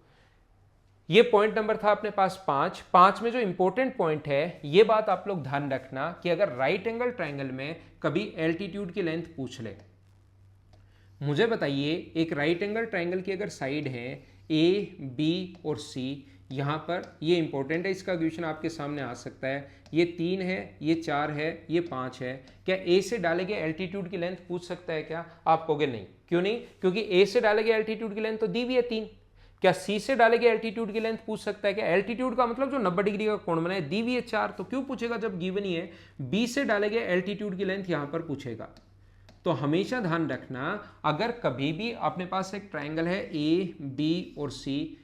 ये पॉइंट नंबर था अपने पास 5 में जो इंपॉर्टेंट पॉइंट है, ये बात आप लोग ध्यान रखना कि अगर राइट एंगल ट्रायंगल में कभी एल्टीट्यूड की लेंथ पूछ ले, मुझे बताइए एक राइट एंगल ट्रायंगल की अगर साइड है ए बी और सी, यहाँ पर ये इंपॉर्टेंट है, इसका क्वेश्चन आपके सामने आ सकता है, ये 3 है, ये 4 है, ये 5 है, क्या ए से डाले गए एल्टीट्यूड की लेंथ पूछ सकता है क्या? आप कहोगे नहीं, क्यों नहीं? क्योंकि ए से डाले गए एल्टीट्यूड की लेंथ तो दी हुई है 3। क्या सी से डाले गए एल्टीट्यूड की लेंथ पूछ सकता है क्या? एल्टीट्यूड का मतलब जो 90 डिग्री का कोण बनाए, दी हुई है 4, तो क्यों पूछेगा जब गिवन ही है? बी से डाले गए एल्टीट्यूड की लेंथ यहाँ पर पूछेगा। तो हमेशा ध्यान रखना, अगर कभी भी अपने पास एक ट्रायंगल है ए बी और सी,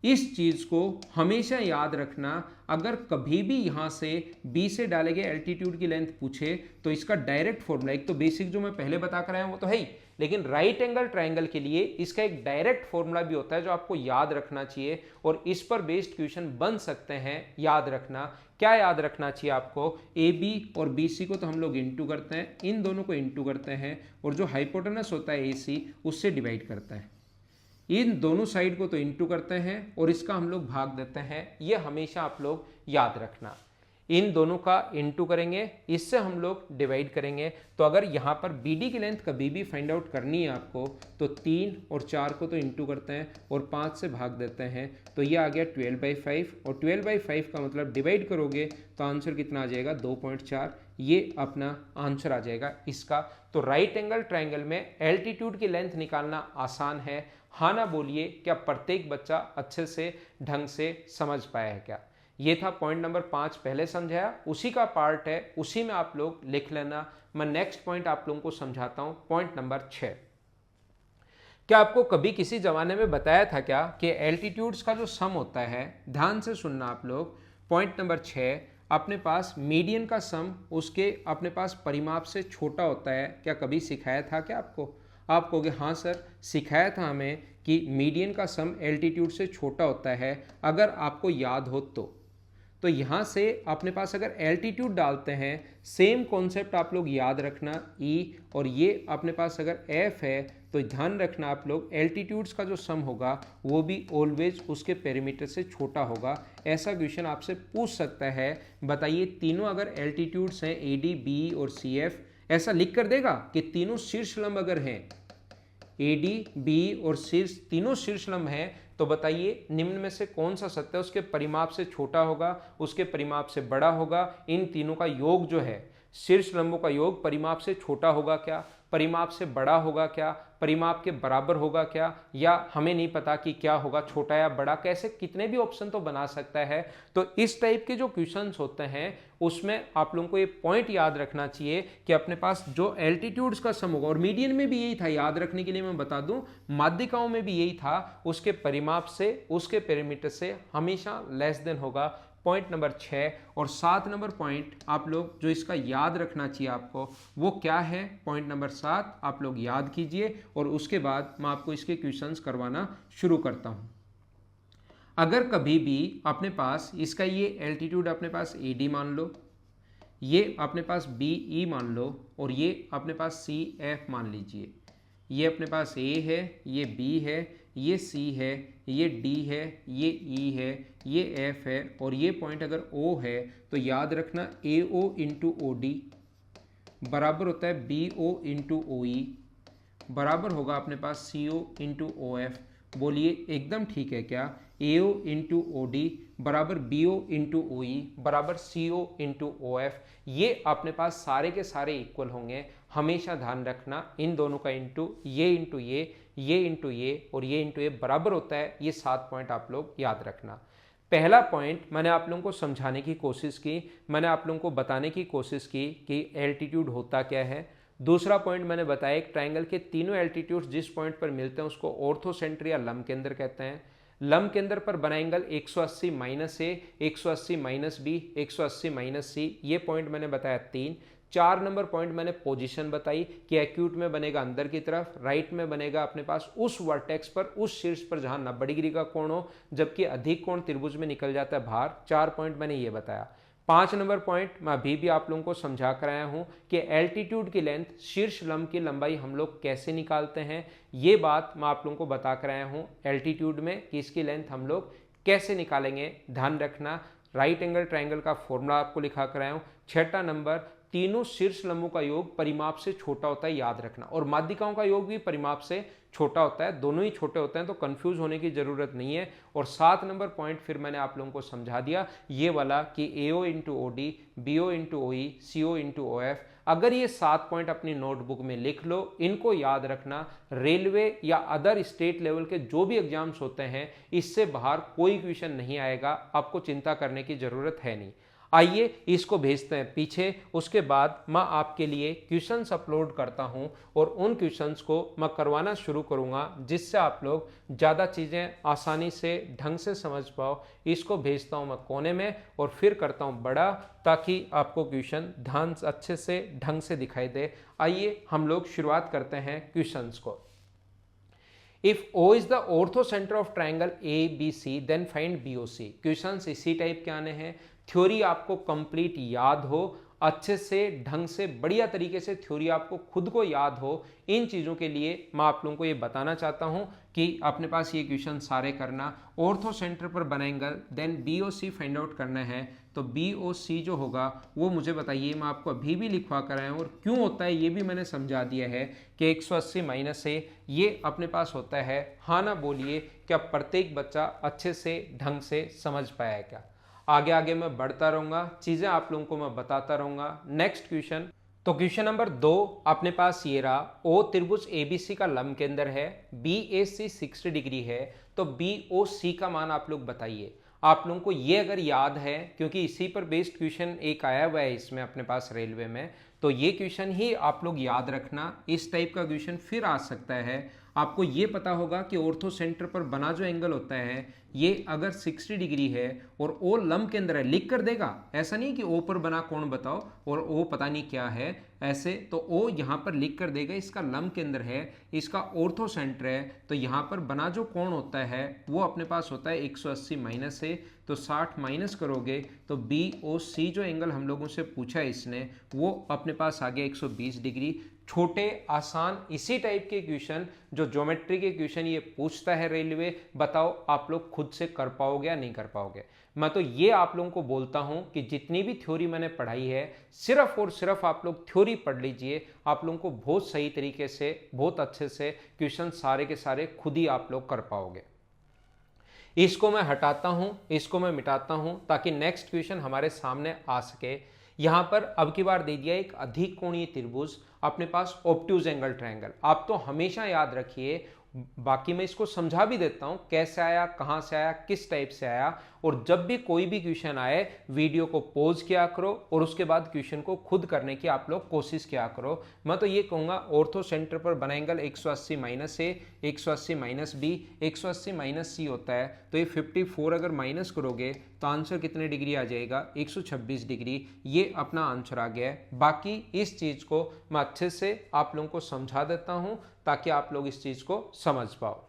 इस चीज को हमेशा याद रखना, अगर कभी भी यहां से बी से डाले गए एल्टीट्यूड की लेंथ पूछे तो इसका डायरेक्ट फॉर्मूला, एक तो बेसिक जो मैं पहले बता कर आया हूं वो तो है ही, लेकिन राइट एंगल ट्रायंगल के लिए इसका एक डायरेक्ट फॉर्मूला भी होता है जो आपको याद रखना चाहिए, और इस पर बेस्ड क्वेश्चन बन सकते हैं। याद रखना, क्या याद रखना चाहिए आपको? ए बी और बी सी को तो हम लोग इंटू करते हैं, इन दोनों को इंटू करते हैं, और जो हाइपोटेनस होता है ए सी उससे डिवाइड करता है, इन दोनों साइड को तो इंटू करते हैं और इसका हम लोग भाग देते हैं। ये हमेशा आप लोग याद रखना, इन दोनों का इंटू करेंगे, इससे हम लोग डिवाइड करेंगे। तो अगर यहाँ पर BD की लेंथ कभी भी फाइंड आउट करनी है आपको, तो 3 और 4 को तो इंटू करते हैं और 5 से भाग देते हैं, तो ये आ गया 12/5, और 12/5 का मतलब डिवाइड करोगे तो आंसर कितना आ जाएगा? 2.4। ये अपना आंसर आ जाएगा इसका। तो राइट एंगल ट्रायंगल में एल्टीट्यूड की लेंथ निकालना आसान है। हाँ ना बोलिए, क्या प्रत्येक बच्चा अच्छे से ढंग से समझ पाया है क्या? ये था पॉइंट नंबर 5 पहले समझाया, उसी का पार्ट है, उसी में आप लोग लिख लेना। मैं नेक्स्ट पॉइंट आप लोगों को समझाता हूं, पॉइंट नंबर 6। क्या आपको कभी किसी जमाने में बताया था क्या कि एल्टीट्यूड्स का जो सम होता है, ध्यान से सुनना आप लोग, पॉइंट नंबर 6, अपने पास मीडियन का सम उसके अपने पास परिमाप से छोटा होता है। क्या कभी सिखाया था क्या आपको? आप कहोगे हाँ सर सिखाया था हमें कि मीडियन का सम एल्टीट्यूड से छोटा होता है, अगर आपको याद हो तो यहाँ से अपने पास अगर एल्टीट्यूड डालते हैं, सेम कॉन्सेप्ट आप लोग याद रखना E, और ये अपने पास अगर F है तो ध्यान रखना आप लोग एल्टीट्यूड्स का जो सम होगा वो भी ऑलवेज उसके पेरीमीटर से छोटा होगा। ऐसा क्वेश्चन आपसे पूछ सकता है, बताइए तीनों अगर एल्टीट्यूड्स हैं AD, BE और CF, ऐसा लिख कर देगा कि तीनों शीर्ष लंब अगर हैं AD, BE और शीर्ष तीनों शीर्ष लंब हैं, तो बताइए निम्न में से कौन सा सत्य उसके परिमाप से छोटा होगा, उसके परिमाप से बड़ा होगा। इन तीनों का योग जो है, शीर्ष लंबों का योग परिमाप से छोटा होगा क्या, परिमाप से बड़ा होगा क्या, परिमाप के बराबर होगा क्या, या हमें नहीं पता कि क्या होगा, छोटा या बड़ा, कैसे कितने भी ऑप्शन तो बना सकता है। तो इस टाइप के जो क्वेश्चंस होते हैं उसमें आप लोगों को ये पॉइंट याद रखना चाहिए कि अपने पास जो एल्टीट्यूड्स का सम होगा, और मीडियन में भी यही था, याद रखने के लिए मैं बता दूं, माध्यिकाओं में भी यही था, उसके परिमाप से उसके पेरीमीटर से हमेशा लेस देन होगा। पॉइंट नंबर 6 और 7 नंबर पॉइंट आप लोग जो इसका याद रखना चाहिए आपको, वो क्या है, पॉइंट नंबर 7 आप लोग याद कीजिए, और उसके बाद मैं आपको इसके क्वेश्चंस करवाना शुरू करता हूं। अगर कभी भी अपने पास इसका ये एल्टीट्यूड अपने पास AD मान लो, ये अपने पास BE मान लो, और ये अपने पास CF मान लीजिए, ये अपने पास A है, ये B है, ये C है, ये D है, ये E है, ये F है, और ये पॉइंट अगर O है, तो याद रखना AO इंटू OD बराबर होता है BO इंटू OE बराबर होगा अपने पास CO इंटू OF। बोलिए एकदम ठीक है क्या? AO इंटू OD बराबर BO इंटू OE बराबर CO इंटू OF। ये अपने पास सारे के सारे इक्वल होंगे, हमेशा ध्यान रखना। इन दोनों का इंटू ये इंटू ये इंटू ये और ये इंटू ये बराबर होता है। ये 7 पॉइंट आप लोग याद रखना। पहला पॉइंट मैंने आप लोगों को समझाने की कोशिश की, मैंने आप लोगों को बताने की कोशिश की कि एल्टीट्यूड होता क्या है। दूसरा पॉइंट मैंने बताया, एक ट्रायंगल के तीनों एल्टीट्यूड्स जिस पॉइंट पर मिलते हैं उसको ऑर्थोसेंटर या लंब केंद्र कहते हैं। लंब केंद्र पर बना एंगल 180 माइनस ए, 180 माइनस बी, 180 माइनस सी, ये पॉइंट मैंने बताया 3। 4 नंबर पॉइंट मैंने पोजीशन बताई कि एक्यूट में बनेगा अंदर की तरफ, राइट में बनेगा अपने पास उस वर्टेक्स पर, उस शीर्ष पर जहां 90 डिग्री का कोण हो, जबकि अधिक कोण त्रिभुज में निकल जाता है बाहर। 4 पॉइंट मैंने ये बताया। 5 नंबर पॉइंट मैं अभी भी आप लोगों को समझा कर आया हूं कि एल्टीट्यूड की लेंथ, शीर्ष लंब की लंबाई हम लोग कैसे निकालते हैं। ये बात मैं आप लोगों को बता कर आया हूं एल्टीट्यूड में कि इसकी लेंथ हम लोग कैसे निकालेंगे, ध्यान रखना। राइट एंगल ट्रायंगल का फॉर्मूला आपको लिखा कर आया हूं। 6 नंबर, तीनों शीर्ष लंबों का योग परिमाप से छोटा होता है, याद रखना। और माध्यिकाओं का योग भी परिमाप से छोटा होता है, दोनों ही छोटे होते हैं, तो कंफ्यूज होने की जरूरत नहीं है। और 7 नंबर पॉइंट फिर मैंने आप लोगों को समझा दिया, ये वाला कि AO into OD, BO into OE, CO into OF। अगर ये 7 पॉइंट अपनी नोटबुक में लिख लो, इनको याद रखना। रेलवे या अदर स्टेट लेवल के जो भी एग्जाम्स होते हैं, इससे बाहर कोई क्वेश्चन नहीं आएगा, आपको चिंता करने की जरूरत है नहीं। आइए इसको भेजते हैं पीछे, उसके बाद मैं आपके लिए क्वेश्चंस अपलोड करता हूं और उन क्वेश्चंस को मैं करवाना शुरू करूंगा, जिससे आप लोग ज़्यादा चीज़ें आसानी से ढंग से समझ पाओ। इसको भेजता हूं मैं कोने में और फिर करता हूं बड़ा, ताकि आपको क्वेश्चन ध्यान अच्छे से ढंग से दिखाई दे। आइए हम लोग शुरुआत करते हैं क्वेश्चंस को। If O is the orthocenter of triangle ABC, then find BOC। Questions इसी टाइप के आने हैं। थ्योरी आपको कंप्लीट याद हो, अच्छे से ढंग से बढ़िया तरीके से थ्योरी आपको खुद को याद हो। इन चीज़ों के लिए मैं आप लोगों को ये बताना चाहता हूँ कि अपने पास ये क्वेश्चन सारे करना। ऑर्थो सेंटर पर बना angle, then BOC find out करना है। तो BOC जो होगा वो मुझे बताइए, मैं आपको अभी भी लिखवा कर आया हूँ, और क्यों होता है ये भी मैंने समझा दिया है कि 180 माइनस ए ये अपने पास होता है। हाँ ना बोलिए, क्या प्रत्येक बच्चा अच्छे से ढंग से समझ पाया है क्या? आगे आगे मैं बढ़ता रहूंगा, चीजें आप लोगों को मैं बताता रहूंगा। नेक्स्ट क्वेश्चन, तो क्वेश्चन नंबर 2 अपने पास ये रहा। O त्रिभुज ABC का लंब केंद्र है, BAC 60 डिग्री है, तो BOC का मान आप लोग बताइए। आप लोगों को ये अगर याद है, क्योंकि इसी पर बेस्ड क्वेश्चन एक आया हुआ है इसमें अपने पास रेलवे में, तो ये क्वेश्चन ही आप लोग याद रखना। इस टाइप का क्वेश्चन फिर आ सकता है। आपको ये पता होगा कि ऑर्थो सेंटर पर बना जो एंगल होता है ये अगर 60 डिग्री है और ओ लंब के अंदर है, लिख कर देगा, ऐसा नहीं कि ओ पर बना कोण बताओ और ओ पता नहीं क्या है, ऐसे तो ओ यहाँ पर लिख कर देगा इसका लंब के अंदर है, इसका ऑर्थो सेंटर है, तो यहाँ पर बना जो कोण होता है वो अपने पास होता है 180 माइनस है, तो 60 माइनस करोगे तो बी ओ सी जो एंगल हम लोगों से पूछा है इसने वो अपने पास आ गया 120 डिग्री। छोटे आसान इसी टाइप के क्वेश्चन जो ज्योमेट्री के क्वेश्चन ये पूछता है रेलवे, बताओ आप लोग खुद से कर पाओगे या नहीं कर पाओगे। मैं तो ये आप लोगों को बोलता हूं कि जितनी भी थ्योरी मैंने पढ़ाई है सिर्फ और सिर्फ आप लोग थ्योरी पढ़ लीजिए, आप लोगों को बहुत सही तरीके से बहुत अच्छे से क्वेश्चन सारे के सारे खुद ही आप लोग कर पाओगे। इसको मैं हटाता हूं, इसको मैं मिटाता हूं ताकि नेक्स्ट क्वेश्चन हमारे सामने आ सके। यहां पर अब की बार दे दिया एक अधिक कोणीय त्रिभुज, अपने पास ऑब्ट्यूज एंगल ट्रायंगल। आप तो हमेशा याद रखिए, बाकी मैं इसको समझा भी देता हूं कैसे आया, कहां से आया, किस टाइप से आया, और जब भी कोई भी क्वेश्चन आए वीडियो को पॉज किया करो और उसके बाद क्वेश्चन को खुद करने की आप लोग कोशिश किया करो। मैं तो ये कहूंगा ऑर्थो सेंटर पर बना एंगल 180 माइनस ए, 180 माइनस बी, 180 माइनस सी होता है, तो ये 54 अगर माइनस करोगे तो आंसर कितने डिग्री आ जाएगा, 126 डिग्री। ये अपना आंसर आ गया है। बाकी इस चीज को मैं अच्छे से आप लोगों को समझा देता हूं ताकि आप लोग इस चीज को समझ पाओ।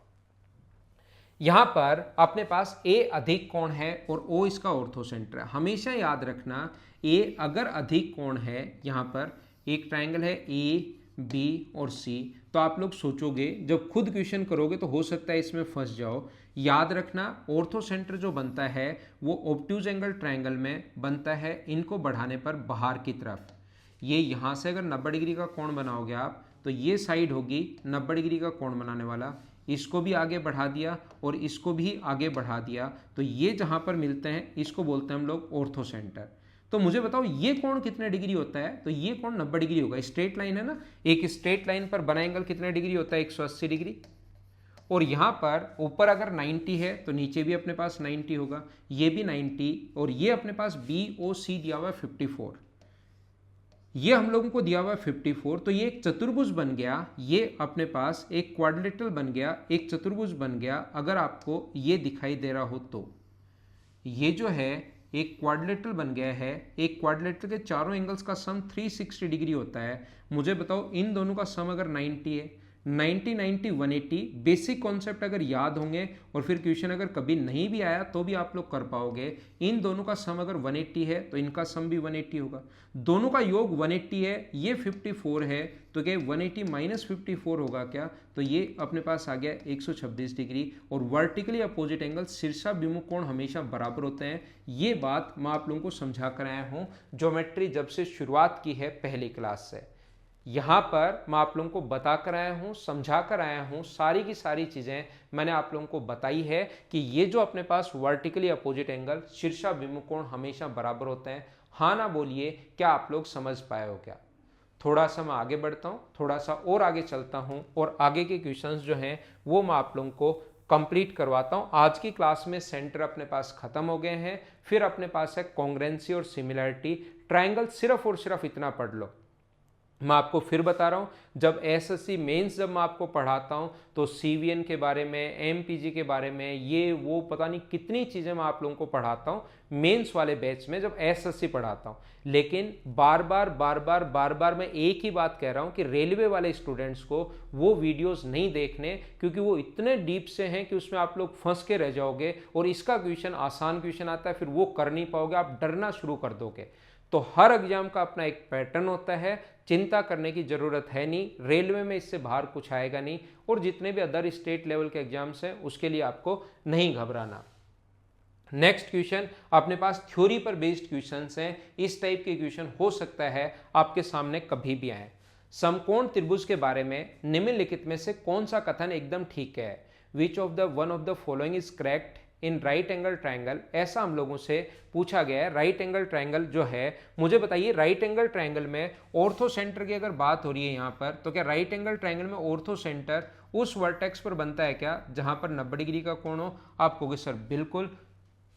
यहां पर अपने पास ए अधिक कोण है और ओ इसका ऑर्थो सेंटर है। हमेशा याद रखना ए अगर अधिक कोण है, यहां पर एक ट्रायंगल है ए बी और सी, तो आप लोग सोचोगे जब खुद क्वेश्चन करोगे तो हो सकता है इसमें फंस जाओ। याद रखना ऑर्थो सेंटर जो बनता है वो ऑब्ट्यूज एंगल ट्रायंगल में बनता है इनको बढ़ाने पर बाहर की तरफ। ये यहां से अगर 90 डिग्री का कोण बनाओगे आप तो ये साइड होगी 90 डिग्री का कोण बनाने वाला, इसको भी आगे बढ़ा दिया और इसको भी आगे बढ़ा दिया, तो ये जहां पर मिलते हैं इसको बोलते हैं हम लोग ऑर्थो सेंटर। तो मुझे बताओ ये कोण कितने डिग्री होता है, तो ये कोण 90 डिग्री होगा। स्ट्रेट लाइन है ना, एक स्ट्रेट लाइन पर बना एंगल कितने डिग्री होता है, 180 डिग्री। और यहां पर ऊपर अगर 90 है तो नीचे भी अपने पास 90 होगा, ये भी 90, और ये अपने पास बी ओ सी दिया हुआ है 54, ये हम लोगों को दिया हुआ है 54, तो ये एक चतुर्भुज बन गया, ये अपने पास एक क्वाड्रिलेटरल बन गया, एक चतुर्भुज बन गया। अगर आपको ये दिखाई दे रहा हो तो ये जो है एक क्वाड्रिलेटरल बन गया है। एक क्वाड्रिलेटरल के चारों एंगल्स का सम 360 डिग्री होता है। मुझे बताओ इन दोनों का सम अगर 90 है, 90 90 180, बेसिक कॉन्सेप्ट अगर याद होंगे और फिर क्वेश्चन अगर कभी नहीं भी आया तो भी आप लोग कर पाओगे। इन दोनों का सम अगर 180 है तो इनका सम भी 180 होगा, दोनों का योग 180 है, ये 54 है, तो क्या 180 माइनस 54 होगा क्या, तो ये अपने पास आ गया 126 डिग्री। और वर्टिकली अपोजिट एंगल शीर्षाभिमुख कोण हमेशा बराबर होते हैं। ये बात मैं आप लोगों को समझा कर आया हूं ज्योमेट्री जब से शुरुआत की है पहली क्लास से। यहां पर मैं आप लोगों को बता कर आया हूं, समझा कर आया हूं, सारी की सारी चीजें मैंने आप लोगों को बताई है कि ये जो अपने पास वर्टिकली अपोजिट एंगल शीर्षाभिमुख कोण हमेशा बराबर होते हैं। हाँ ना बोलिए, क्या आप लोग समझ पाए हो क्या? थोड़ा सा मैं आगे बढ़ता हूं, थोड़ा सा और आगे चलता हूं और आगे के क्वेश्चंस जो हैं वो मैं आप लोगों को कंप्लीट करवाता हूं। आज की क्लास में सेंटर अपने पास खत्म हो गए हैं, फिर अपने पास है कॉन्ग्रुएंसी और सिमिलैरिटी। ट्रायंगल सिर्फ और सिर्फ इतना पढ़ लो। मैं आपको फिर बता रहा हूं, जब एसएससी मेंस जब मैं आपको पढ़ाता हूं तो सीवीएन के बारे में, एमपीजी के बारे में, ये वो पता नहीं कितनी चीजें मैं आप लोगों को पढ़ाता हूं मेंस वाले बैच में जब एसएससी पढ़ाता हूं। लेकिन बार बार मैं एक ही बात कह रहा हूं कि रेलवे वाले स्टूडेंट्स को वो वीडियोस नहीं देखने, क्योंकि वो इतने डीप से हैं कि उसमें आप लोग फंस के रह जाओगे और इसका क्वेश्चन आसान क्वेश्चन आता है, फिर वो कर नहीं पाओगे, आप डरना शुरू कर दोगे। तो हर एग्जाम का अपना एक पैटर्न होता है, चिंता करने की जरूरत है नहीं, रेलवे में इससे बाहर कुछ आएगा नहीं, और जितने भी अदर स्टेट लेवल के एग्जाम्स हैं उसके लिए आपको नहीं घबराना। नेक्स्ट क्वेश्चन अपने पास थ्योरी पर बेस्ड क्वेश्चंस हैं। इस टाइप के क्वेश्चन हो सकता है आपके सामने कभी भी आए। समकोण त्रिभुज के बारे में निम्नलिखित में से कौन सा कथन एकदम ठीक है? Which of the one of the following is correct in right angle triangle, ऐसा हम लोगों से पूछा गया है। राइट एंगल ट्रायंगल जो है, मुझे बताइए राइट एंगल ट्रायंगल में ऑर्थो सेंटर की अगर बात हो रही है यहाँ पर, तो क्या राइट एंगल ट्रायंगल में ऑर्थो सेंटर उस वर्टेक्स पर बनता है क्या जहां पर 90 डिग्री का कोण हो? आप कहोगे सर बिल्कुल,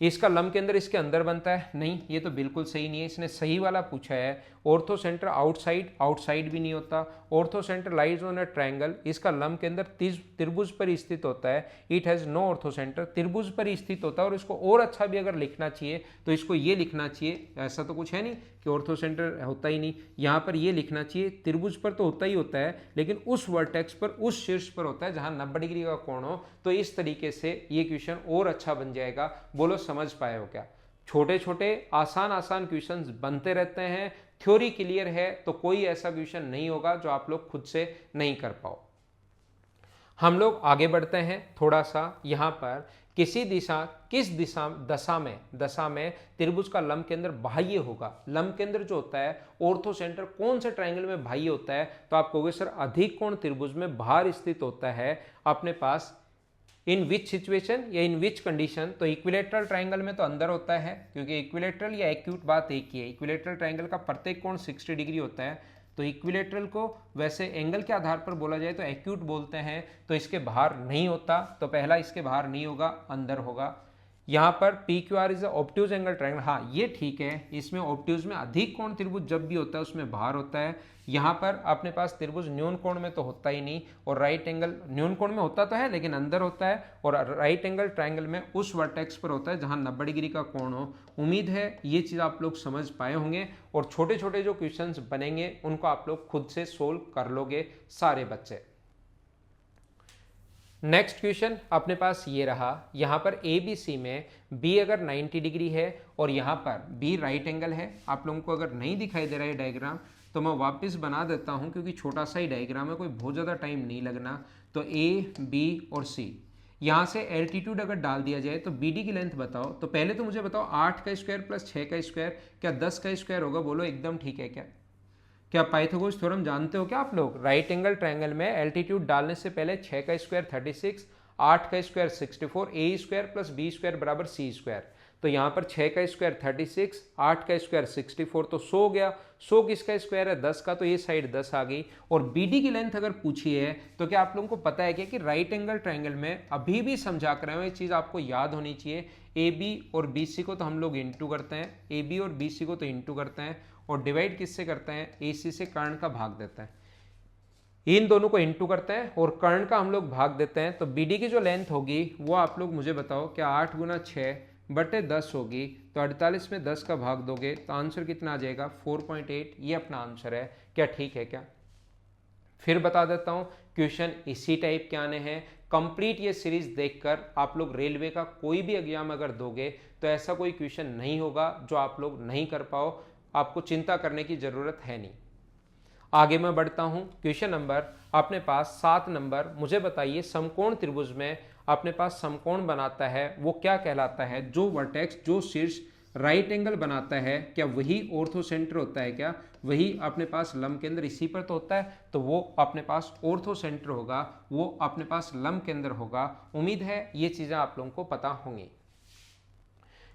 इसका लंब केंद्र इसके अंदर बनता है, नहीं ये तो बिल्कुल सही नहीं है, इसने सही वाला पूछा है। ऑर्थो सेंटर आउटसाइड, आउटसाइड भी नहीं होता। Orthocentre lies on a triangle, इसका लंब केंद्र त्रिभुज पर स्थित होता है। It has no orthocentre, त्रिभुज पर स्थित होता है। और इसको और अच्छा भी अगर लिखना चाहिए तो इसको ये लिखना चाहिए, ऐसा तो कुछ है नहीं कि ऑर्थो सेंटर होता ही नहीं, यहाँ पर ये लिखना चाहिए त्रिभुज पर तो होता ही होता है, लेकिन उस वर्टेक्स पर, उस शीर्ष पर होता है जहां 90 डिग्री का कोण हो। तो इस तरीके से ये क्वेश्चन और अच्छा बन जाएगा। बोलो समझ पाए हो क्या? छोटे छोटे आसान आसान क्वेश्चंस बनते रहते हैं। थ्योरी क्लियर है तो कोई ऐसा क्वेश्चन नहीं होगा जो आप लोग खुद से नहीं कर पाओ। हम लोग आगे बढ़ते हैं थोड़ा सा। यहां पर किस दशा में त्रिभुज का लंब केंद्र बाह्य होगा। लंब केंद्र जो होता है ऑर्थो सेंटर कौन से ट्रायंगल में बाह्य होता है? तो आप कहोगे सर अधिक कोण त्रिभुज में बाहर स्थित होता है अपने पास। इन विच सिचुएशन या इन विच कंडीशन? तो इक्विलेटरल ट्रायंगल में तो अंदर होता है, क्योंकि इक्विलेटरल या एक्यूट बात एक ही है। इक्विलेटरल ट्रायंगल का प्रत्येक कोण 60 डिग्री होता है, तो इक्विलेटरल को वैसे एंगल के आधार पर बोला जाए तो एक्यूट बोलते हैं। तो इसके बाहर नहीं होता, तो पहला इसके बाहर नहीं होगा, अंदर होगा। यहाँ पर P Q R is obtuse angle triangle, हाँ ये ठीक है। इसमें ऑब्ट्यूज में अधिक कोण त्रिभुज जब भी होता है उसमें बाहर होता है। यहाँ पर अपने पास त्रिभुज न्यून कोण में तो होता ही नहीं, और राइट एंगल न्यून कोण में होता तो है लेकिन अंदर होता है, और राइट एंगल ट्रायंगल में उस वर्टेक्स पर होता है जहाँ 90 डिग्री का कोण हो। उम्मीद है ये चीज़ आप लोग समझ पाए होंगे, और छोटे छोटे जो क्वेश्चंस बनेंगे उनको आप लोग खुद से सोल्व कर लोगे सारे बच्चे। नेक्स्ट क्वेश्चन अपने पास ये रहा। यहाँ पर ए बी सी में बी अगर 90 डिग्री है और यहाँ पर बी राइट एंगल है। आप लोगों को अगर नहीं दिखाई दे रहा है डायग्राम तो मैं वापस बना देता हूँ, क्योंकि छोटा सा ही डायग्राम है, कोई बहुत ज़्यादा टाइम नहीं लगना। तो ए बी और सी, यहाँ से एल्टीट्यूड अगर डाल दिया जाए तो बी डी की लेंथ बताओ। तो पहले तो मुझे बताओ 8 का स्क्वायर प्लस 6 का स्क्वायर क्या 10 का स्क्वायर होगा? बोलो एकदम ठीक है क्या? क्या पाइथागोरस थ्योरम जानते हो क्या आप लोग? राइट एंगल ट्रायंगल में एल्टीट्यूड डालने से पहले 6 का स्क्वायर 36, 8 का स्क्वायर 64, ए स्क्वायर प्लस बी स्क्वायर बराबर सी स्क्वायर। तो यहाँ पर 6 का स्क्वायर 36, 8 का स्क्वायर 64, तो 100 हो गया। 100 किसका स्क्वायर है? 10 का, तो ये साइड 10 आ गई। और बी डी की लेंथ अगर पूछी है तो क्या आप लोगों को पता है क्या कि राइट एंगल ट्रायंगल में अभी भी समझा कर रहे हो, ये चीज़ आपको याद होनी चाहिए। ए बी और बी सी को तो हम लोग इंटू करते हैं, ए बी और बी सी को तो इंटू करते हैं, और डिवाइड किससे करते हैं? ए सी से कर्ण का भाग देते हैं। इन दोनों को इंटू करते हैं और कर्ण का हम लोग भाग देते हैं। तो बी डी की जो लेंथ होगी वो आप लोग मुझे बताओ, क्या 8 गुना 6 बटे 10 होगी? तो 48 में 10 का भाग दोगे तो आंसर कितना आ जाएगा? 4.8। ये अपना आंसर है। क्या ठीक है क्या? फिर बता देता हूँ, क्वेश्चन इसी टाइप के आने हैं। कंप्लीट ये सीरीज देखकर आप लोग रेलवे का कोई भी एग्जाम अगर दोगे तो ऐसा कोई क्वेश्चन नहीं होगा जो आप लोग नहीं कर पाओ। आपको चिंता करने की जरूरत है नहीं। आगे मैं बढ़ता हूं। क्वेश्चन नंबर अपने पास 7 नंबर, मुझे बताइए समकोण त्रिभुज में अपने पास समकोण बनाता है वो क्या कहलाता है? जो वर्टेक्स, जो शीर्ष राइट एंगल बनाता है, क्या वही ऑर्थो सेंटर होता है? क्या वही अपने पास लंब केंद्र इसी पर तो होता है, तो वो अपने पास ऑर्थो सेंटर होगा, वो अपने पास लंब केंद्र होगा। उम्मीद है ये चीजें आप लोगों को पता होंगी।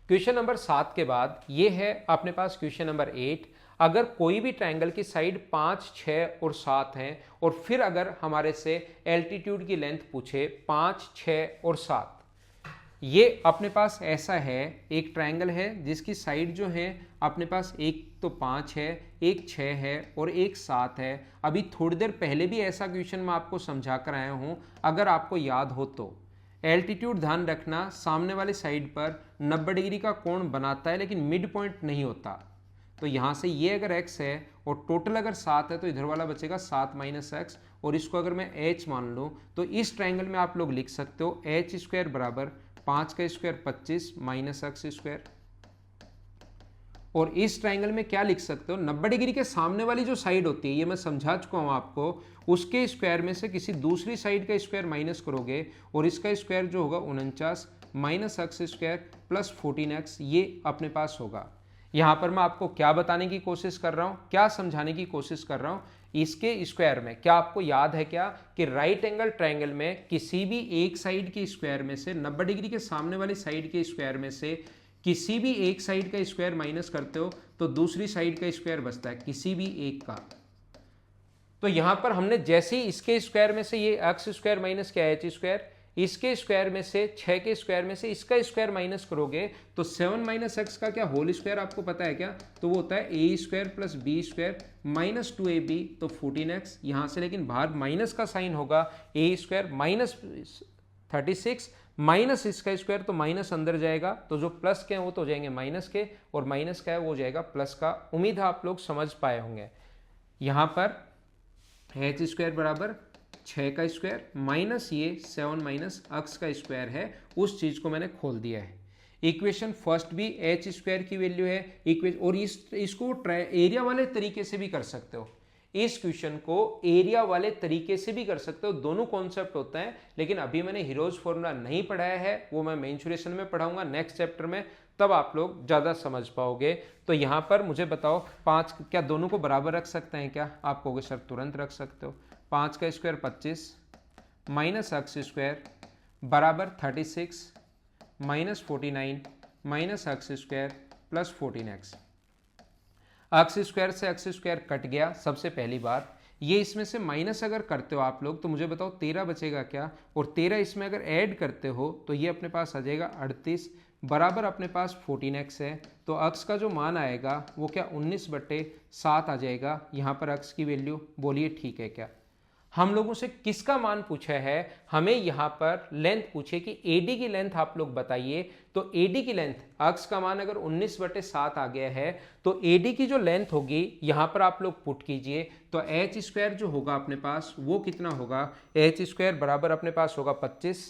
क्वेश्चन नंबर 7 के बाद ये है अपने पास क्वेश्चन नंबर 8। अगर कोई भी ट्रायंगल की साइड 5, 6 और 7 हैं, और फिर अगर हमारे से एल्टीट्यूड की लेंथ पूछे 5, 6 और 7, ये अपने पास ऐसा है, एक ट्रायंगल है जिसकी साइड जो है अपने पास एक तो 5 है, एक 6 है और एक 7 है। अभी थोड़ी देर पहले भी ऐसा क्वेश्चन मैं आपको समझा कर आया हूँ, अगर आपको याद हो तो। एल्टीट्यूड ध्यान रखना, सामने वाली साइड पर 90 डिग्री का कोण बनाता है लेकिन मिड पॉइंट नहीं होता। तो यहाँ से ये अगर x है और टोटल अगर 7 है तो इधर वाला बचेगा 7 माइनस एक्स, और इसको अगर मैं h मान लूँ तो इस ट्रायंगल में आप लोग लिख सकते हो h स्क्वायर बराबर 5 का स्क्वायर 25 माइनस एक्स स्क्वायर। और इस ट्रायंगल में क्या लिख सकते हो? 90 डिग्री के सामने वाली जो साइड होती है, ये मैं समझा चुका हूँ आपको, उसके स्क्वायर में से किसी दूसरी साइड का स्क्वायर माइनस करोगे और इसका स्क्वायर जो होगा 49 minus x square plus 14x, ये अपने पास होगा। यहाँ पर मैं आपको क्या बताने की कोशिश कर रहा हूँ, क्या समझाने की कोशिश कर रहा हूँ? इसके स्क्वायर में क्या आपको याद है क्या कि राइट एंगल ट्रायंगल में किसी भी एक साइड के स्क्वायर में से, 90 डिग्री के सामने वाली साइड के स्क्वायर में से किसी भी एक साइड का स्क्वायर माइनस करते हो तो दूसरी साइड का स्क्वायर बचता है, किसी भी एक का। तो यहां पर हमने जैसे ही इसके स्क्वायर में से ये एक्स स्क्वायर माइनस क्या एच स्क्वायर, इसके स्क्वायर में से 6 के स्क्वायर में से इसका स्क्वायर माइनस करोगे तो 7 माइनस एक्स का क्या होल स्क्वायर आपको पता है क्या? तो वो होता है a square plus b square minus 2ab, तो 14x। यहाँ से लेकिन बाहर माइनस का साइन होगा, ए स्क्वायर माइनस 36 माइनस इसका स्क्वायर, तो माइनस अंदर जाएगा, तो जो प्लस के हैं वो तो हो जाएंगे माइनस के, और माइनस का है वो हो जाएगा प्लस का। उम्मीद है आप लोग समझ पाए होंगे। यहाँ पर एच स्क्वायर बराबर 6 का स्क्वायर माइनस ये 7 माइनस एक्स का स्क्वायर है, उस चीज को मैंने खोल दिया है। इक्वेशन फर्स्ट भी एच स्क्वायर की वैल्यू है, और इसको एरिया वाले तरीके से भी कर सकते हो। इस क्वेश्चन को एरिया वाले तरीके से भी कर सकते हो, दोनों कॉन्सेप्ट होते हैं। लेकिन अभी मैंने हीरोज फॉर्मूला नहीं पढ़ाया है, वो मैं मेंसुरेशन में पढ़ाऊंगा नेक्स्ट चैप्टर में, तब आप लोग ज्यादा समझ पाओगे। तो यहां पर मुझे बताओ 5 क्या दोनों को बराबर रख सकते हैं क्या? आप कहोगे सर तुरंत रख सकते हो। 5 का स्क्वायर 25 माइनस एक्स स्क्वायर बराबर 36 minus 49 minus x square plus 14x। X square से एक्स स्क्वायर कट गया सबसे पहली बार। ये इसमें से माइनस अगर करते हो आप लोग तो मुझे बताओ 13 बचेगा क्या? और 13 इसमें अगर ऐड करते हो तो ये अपने पास आ जाएगा 38 बराबर अपने पास 14x है। तो x का जो मान आएगा वो क्या 19/7 आ जाएगा। यहाँ पर x की वैल्यू बोलिए ठीक है क्या? हम लोगों से किसका मान पूछा है? हमें यहाँ पर लेंथ पूछे कि AD की लेंथ आप लोग बताइए। तो AD की लेंथ x का मान अगर 19/7 आ गया है तो AD की जो लेंथ होगी यहाँ पर आप लोग पुट कीजिए। तो एच स्क्वायर जो होगा अपने पास वो कितना होगा? एच स्क्वायर बराबर अपने पास होगा 25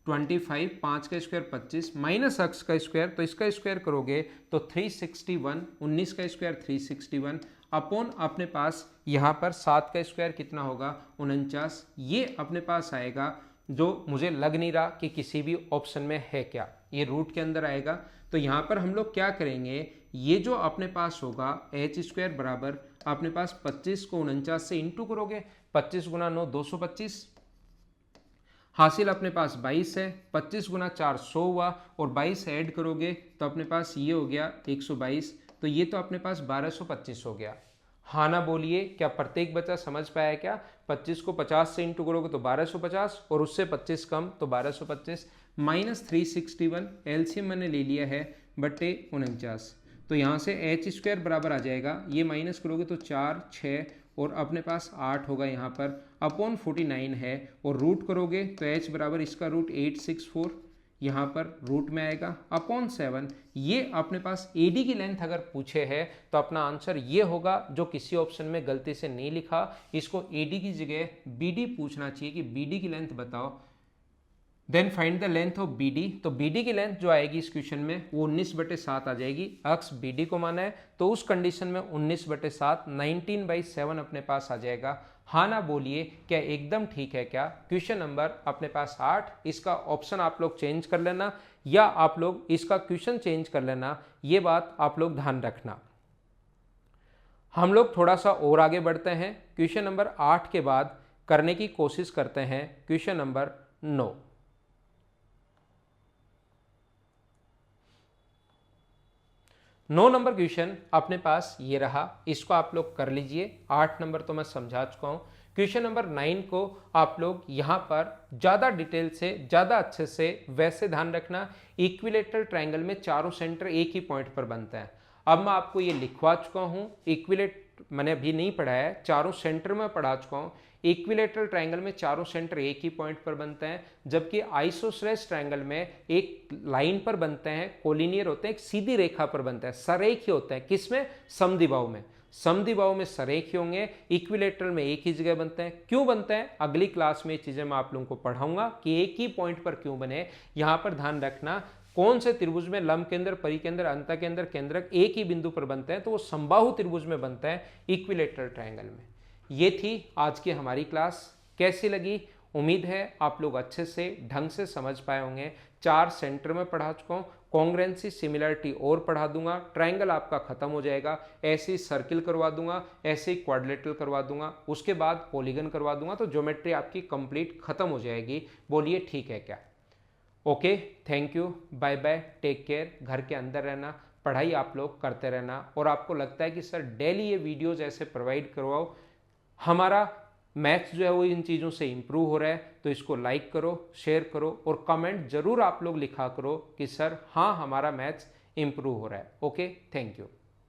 25 5 का स्क्वायर 25 माइनस एक्स का स्क्वायर, तो इसका स्क्वायर करोगे तो 361 19 का स्क्वायर 361 अपॉन अपने पास यहाँ पर 7 का स्क्वायर कितना होगा 49। ये अपने पास आएगा, जो मुझे लग नहीं रहा कि किसी भी ऑप्शन में है क्या, ये रूट के अंदर आएगा। तो यहाँ पर हम लोग क्या करेंगे, ये जो अपने पास होगा एच स्क्वायर बराबर अपने पास 25 को 49 से इंटू करोगे, 25 गुना 9 225 हासिल अपने पास 22 है, 25 गुना 4 100 हुआ, और 22 ऐड करोगे तो अपने पास ये हो गया 122। तो ये तो अपने पास 1225 हो गया। हाँ ना बोलिए, क्या प्रत्येक बच्चा समझ पाया क्या? 25 को 50 से इंटू करोगे तो 1250, और उससे 25 कम तो 1225 माइनस 361 एलसीएम मैंने ले लिया है बटे 49। तो यहाँ से एच स्क्वायर बराबर आ जाएगा, ये माइनस करोगे तो 4 6 और अपने पास 8 होगा यहाँ पर अपॉन 49 है, और रूट करोगे तो h बराबर इसका रूट 864 यहाँ पर रूट में आएगा अपॉन 7। ये अपने पास AD की लेंथ अगर पूछे है तो अपना आंसर ये होगा, जो किसी ऑप्शन में गलती से नहीं लिखा, इसको AD की जगह BD पूछना चाहिए कि BD की लेंथ बताओ। Then find the length of BD। तो BD की लेंथ जो आएगी इस क्वेश्चन में वो 19/7 आ जाएगी। x BD को माना है तो उस कंडीशन में 19/7 19/7 अपने पास आ जाएगा। हाँ ना बोलिए, क्या एकदम ठीक है क्या? क्वेश्चन नंबर अपने पास 8, इसका ऑप्शन आप लोग चेंज कर लेना या आप लोग इसका क्वेश्चन चेंज कर लेना, ये बात आप लोग ध्यान रखना। हम लोग थोड़ा सा और आगे बढ़ते हैं, क्वेश्चन नंबर 8 के बाद करने की कोशिश करते हैं क्वेश्चन नंबर 9। 9 नंबर क्वेश्चन अपने पास ये रहा, इसको आप लोग कर लीजिए। 8 नंबर तो मैं समझा चुका हूं। क्वेश्चन नंबर 9 को आप लोग यहां पर ज्यादा डिटेल से, ज्यादा अच्छे से वैसे ध्यान रखना। इक्विलेटरल ट्रायंगल में चारों सेंटर एक ही पॉइंट पर बनते हैं। अब मैं आपको ये लिखवा चुका हूं, मैंने अभी नहीं पढ़ाया है, चारों सेंटर में पढ़ा चुका हूं। इक्विलेटरल ट्रायंगल में चारों सेंटर एक ही पॉइंट पर बनते हैं, जबकि आइसोसेलेस ट्रायंगल में एक लाइन पर बनते हैं, कोलिनियर होते हैं, एक सीधी रेखा पर बनते हैं, सरेखी होते हैं। किसमें? समद्विबाहु में। समद्विबाहु में सरेखी होंगे, इक्विलेटरल में एक ही जगह बनते हैं। क्यों बनते हैं? अगली क्लास में ये चीजें मैं आप लोगों को पढ़ाऊंगा कि एक ही पॉइंट पर क्यों बने। यहां पर ध्यान रखना, कौन से त्रिभुज में लंब केंद्र, परिकेंद्र, अंतःकेंद्र, केंद्रक एक ही बिंदु पर बनते हैं, तो वो समबाहु त्रिभुज में बनता है इक्विलेटरल ट्रायंगल में। ये थी आज की हमारी क्लास। कैसी लगी? उम्मीद है आप लोग अच्छे से ढंग से समझ पाए होंगे। 4 सेंटर में पढ़ा चुका हूँ, कॉन्ग्रुएंसी सिमिलरिटी और पढ़ा दूंगा, ट्रायंगल आपका खत्म हो जाएगा, ऐसे ही सर्किल करवा दूंगा, ऐसे ही क्वाड्रिलेटरल करवा दूंगा, उसके बाद पॉलीगन करवा दूंगा, तो ज्योमेट्री आपकी कंप्लीट खत्म हो जाएगी। बोलिए ठीक है क्या? Okay, thank you, bye bye, take care. घर के अंदर रहना, पढ़ाई आप लोग करते रहना। और आपको लगता है कि सर डेली ये वीडियोज ऐसे प्रोवाइड करवाओ, हमारा मैथ्स जो है वो इन चीज़ों से इंप्रूव हो रहा है, तो इसको लाइक करो, शेयर करो और कमेंट जरूर आप लोग लिखा करो कि सर हाँ हमारा मैथ्स इंप्रूव हो रहा है। Okay, thank you.